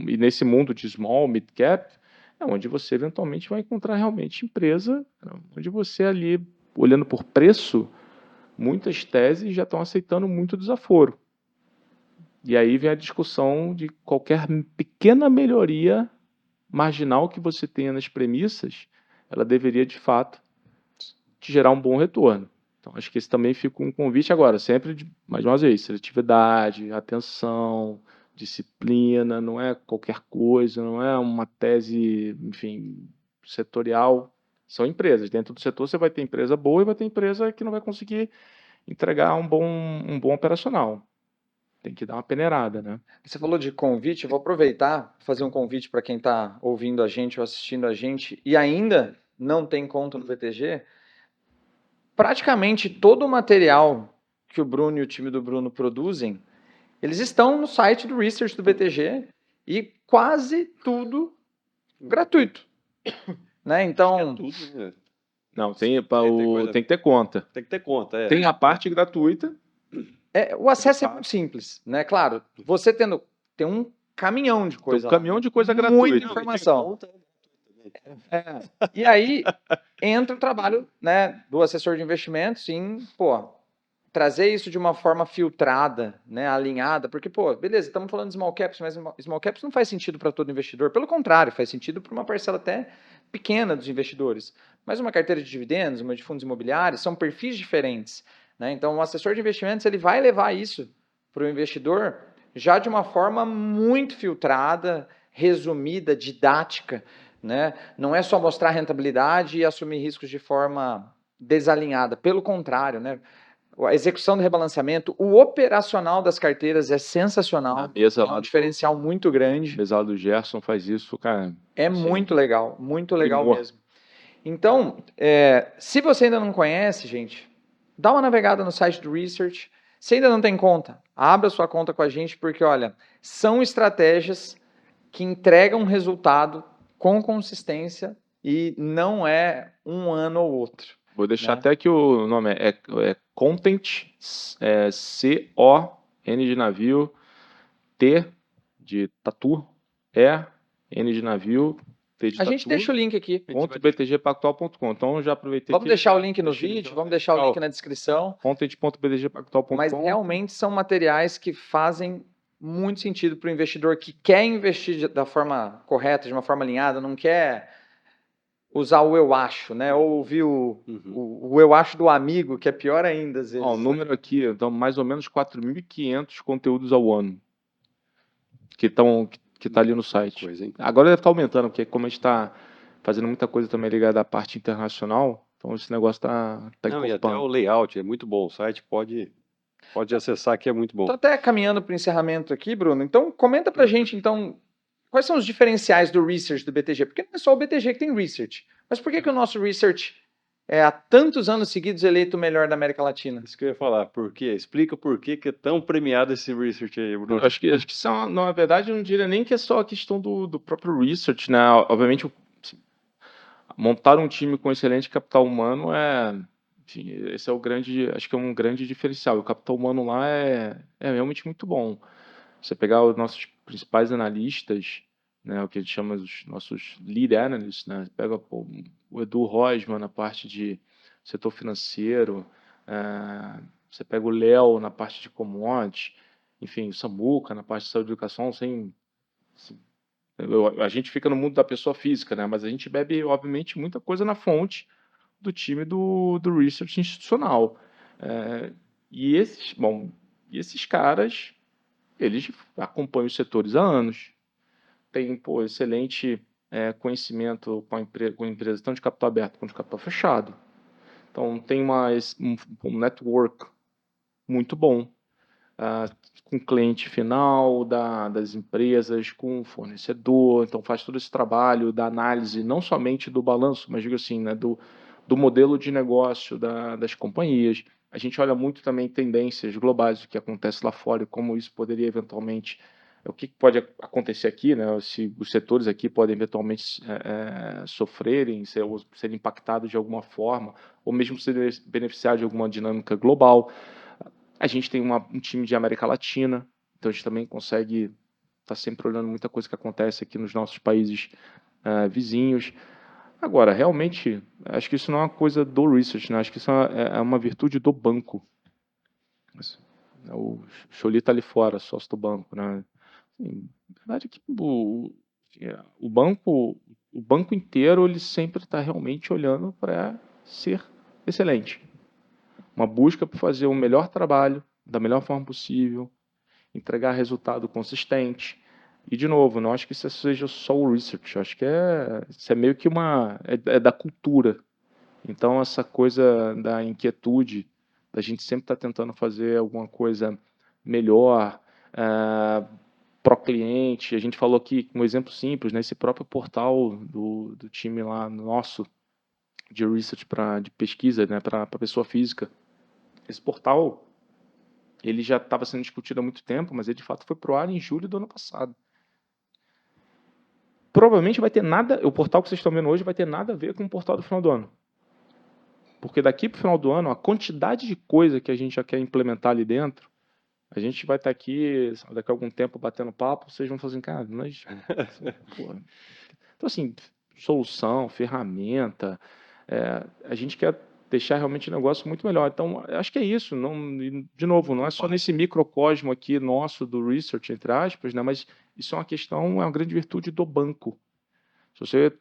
[SPEAKER 1] e nesse mundo de small, mid cap, é onde você eventualmente vai encontrar realmente empresa, onde você ali, olhando por preço, muitas teses já estão aceitando muito desaforo. E aí vem a discussão de qualquer pequena melhoria marginal que você tenha nas premissas, ela deveria, de fato, te gerar um bom retorno. Então, acho que esse também fica um convite agora, sempre, mais uma vez, seletividade, atenção, disciplina, não é qualquer coisa, não é uma tese, enfim, setorial. São empresas. Dentro do setor você vai ter empresa boa e vai ter empresa que não vai conseguir entregar um bom operacional. Tem que dar uma peneirada, né?
[SPEAKER 3] Você falou de convite, eu vou aproveitar e fazer um convite para quem está ouvindo a gente ou assistindo a gente e ainda não tem conta no BTG. Praticamente todo o material que o Bruno e o time do Bruno produzem, eles estão no site do Research do BTG e quase tudo gratuito. Né? Então,
[SPEAKER 1] não, tem que ter conta.
[SPEAKER 4] Tem que ter conta,
[SPEAKER 1] Tem a parte gratuita.
[SPEAKER 3] O acesso é muito simples, né? Claro, você tem um caminhão de coisa.
[SPEAKER 1] Tem um caminhão de coisa gratuita.
[SPEAKER 3] Muita informação. E aí entra o trabalho, né, do assessor de investimentos em, trazer isso de uma forma filtrada, né, alinhada, porque, pô, beleza, estamos falando de small caps, mas small caps não faz sentido para todo investidor, pelo contrário, faz sentido para uma parcela até pequena dos investidores. Mas uma carteira de dividendos, uma de fundos imobiliários, são perfis diferentes, né? Então, o assessor de investimentos ele vai levar isso para o investidor já de uma forma muito filtrada, resumida, didática, né? Não é só mostrar rentabilidade e assumir riscos de forma desalinhada, pelo contrário, né? A execução do rebalanceamento, o operacional das carteiras é sensacional,
[SPEAKER 1] A mesa
[SPEAKER 3] é
[SPEAKER 1] lá
[SPEAKER 3] um diferencial muito
[SPEAKER 1] a
[SPEAKER 3] grande,
[SPEAKER 1] mesa lá do Gerson faz isso, cara.
[SPEAKER 3] é
[SPEAKER 1] assim,
[SPEAKER 3] muito legal
[SPEAKER 1] primor.
[SPEAKER 3] mesmo. Então, se você ainda não conhece, gente, dá uma navegada no site do Research. Se ainda não tem conta, abra sua conta com a gente, porque, olha, são estratégias que entregam resultado com consistência e não é um ano ou outro.
[SPEAKER 1] Vou deixar
[SPEAKER 3] Né?
[SPEAKER 1] até que o nome é Content, C-O-N de navio, T de tatu, N de navio, T de
[SPEAKER 3] A gente
[SPEAKER 1] tatu,
[SPEAKER 3] deixa o link aqui.
[SPEAKER 1] .btgpactual.com. Então já aproveitei
[SPEAKER 3] Vamos
[SPEAKER 1] que
[SPEAKER 3] deixar o link no vídeo, vamos deixar o link na descrição.
[SPEAKER 1] Content.btgpactual.com.
[SPEAKER 3] Mas realmente são materiais que fazem muito sentido para o investidor que quer investir da forma correta, de uma forma alinhada, não quer usar o eu acho, né? Ou ouvir o eu acho do amigo, que é pior ainda às vezes.
[SPEAKER 1] Ó, o número aqui, então, mais ou menos 4.500 conteúdos ao ano que tá ali no site.
[SPEAKER 4] Coisa, hein?
[SPEAKER 1] Agora deve estar aumentando, porque como a gente está fazendo muita coisa também ligada à parte internacional, então esse negócio tá
[SPEAKER 4] Não, e até
[SPEAKER 1] encorpando.
[SPEAKER 4] o layout é muito bom. O site pode acessar que é muito bom.
[SPEAKER 3] Estou até caminhando para o encerramento aqui, Bruno. Então, comenta para a gente, então, quais são os diferenciais do research do BTG? Porque não é só o BTG que tem research. Mas por que o nosso research é há tantos anos seguidos eleito o melhor da América Latina?
[SPEAKER 4] Isso que eu ia falar. Por quê? Explica por que é tão premiado esse research aí, Bruno.
[SPEAKER 1] Eu acho que isso é na verdade, eu não diria nem que é só a questão do próprio research, né? Obviamente, montar um time com excelente capital humano enfim, esse é o grande, acho que é um grande diferencial. O capital humano lá é realmente muito bom. Você pegar os nossos principais analistas, né, o que a gente chama os nossos lead analysts, né? Pega o Edu Rosman na parte de setor financeiro, você pega o Léo na parte de commodities, enfim, o Samuca na parte de saúde e educação, a gente fica no mundo da pessoa física, né? Mas a gente bebe, obviamente, muita coisa na fonte do time do research institucional. E esses caras, eles acompanham os setores há anos, têm excelente conhecimento com empresas tanto de capital aberto quanto de capital fechado. Então, tem um network muito bom com o cliente final das empresas, com o fornecedor. Então, faz todo esse trabalho da análise, não somente do balanço, mas digo assim, né, do modelo de negócio das companhias. A gente olha muito também tendências globais, o que acontece lá fora e como isso poderia eventualmente, o que pode acontecer aqui, né? Se os setores aqui podem eventualmente sofrerem, serem impactados de alguma forma, ou mesmo se beneficiar de alguma dinâmica global. A gente tem um time de América Latina, então a gente também consegue estar sempre olhando muita coisa que acontece aqui nos nossos países vizinhos. Agora, realmente, acho que isso não é uma coisa do research, né? Acho que isso é uma virtude do banco. O Choli está ali fora, sócio do banco, né? Assim, a verdade é que o banco inteiro ele sempre está realmente olhando para ser excelente. Uma busca por fazer o melhor trabalho da melhor forma possível, entregar resultado consistente. E, de novo, não acho que isso seja só o research, acho que isso é meio que é da cultura. Então, essa coisa da inquietude, da gente sempre estar tentando fazer alguma coisa melhor, pro cliente. A gente falou aqui, um exemplo simples, né, esse próprio portal do time lá nosso, de research de pesquisa, né, para pessoa física. Esse portal, ele já estava sendo discutido há muito tempo, mas ele de fato foi pro ar em julho do ano passado. Provavelmente vai ter nada, o portal que vocês estão vendo hoje vai ter nada a ver com o portal do final do ano. Porque daqui para o final do ano, a quantidade de coisa que a gente já quer implementar ali dentro, a gente vai estar aqui, daqui a algum tempo, batendo papo, vocês vão falar assim, cara, mas... Porra. Então, assim, solução, ferramenta, a gente quer deixar realmente o negócio muito melhor. Então, eu acho que é isso. Não, de novo, não é só nesse microcosmo aqui nosso do research, entre aspas, né? Mas isso é uma grande virtude do banco. Se você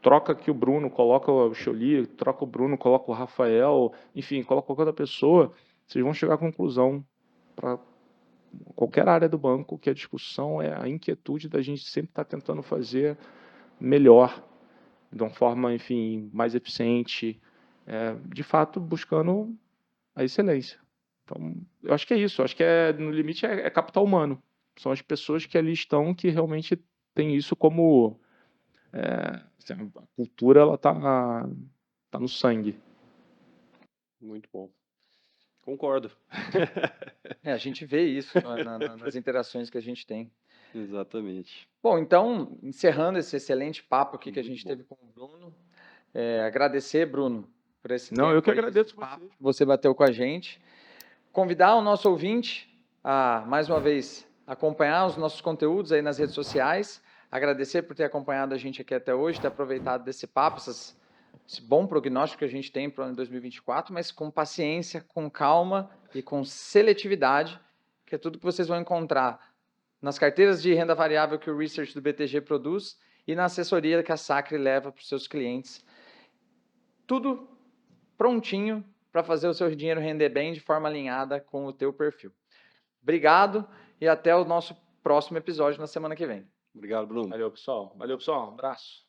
[SPEAKER 1] troca aqui o Bruno, coloca o Xoli, troca o Bruno, coloca o Rafael, enfim, coloca qualquer outra pessoa, vocês vão chegar à conclusão para qualquer área do banco que a discussão é a inquietude da gente sempre estar tentando fazer melhor, de uma forma, enfim, mais eficiente, de fato buscando a excelência. Então, eu acho que é isso. Eu acho que no limite é capital humano. São as pessoas que ali estão que realmente têm isso como assim, a cultura, ela tá no sangue.
[SPEAKER 4] Muito bom. Concordo.
[SPEAKER 3] A gente vê isso nas interações que a gente tem.
[SPEAKER 4] Exatamente.
[SPEAKER 3] Bom, então, encerrando esse excelente papo aqui que a gente
[SPEAKER 4] Muito
[SPEAKER 3] teve com o Bruno, agradecer, Bruno, por esse
[SPEAKER 1] Não,
[SPEAKER 3] tempo
[SPEAKER 1] eu que
[SPEAKER 3] aí,
[SPEAKER 1] agradeço
[SPEAKER 3] esse papo
[SPEAKER 1] vocês.
[SPEAKER 3] que você bateu com a gente. Convidar o nosso ouvinte a, mais uma vez, acompanhar os nossos conteúdos aí nas redes sociais. Agradecer por ter acompanhado a gente aqui até hoje, ter aproveitado desse papo, esse bom prognóstico que a gente tem para o ano de 2024, mas com paciência, com calma e com seletividade, que é tudo que vocês vão encontrar nas carteiras de renda variável que o Research do BTG produz e na assessoria que a Sacre leva para os seus clientes. Tudo prontinho para fazer o seu dinheiro render bem de forma alinhada com o teu perfil. Obrigado e até o nosso próximo episódio na semana que vem.
[SPEAKER 4] Obrigado, Bruno.
[SPEAKER 1] Valeu, pessoal. Valeu, pessoal. Um abraço.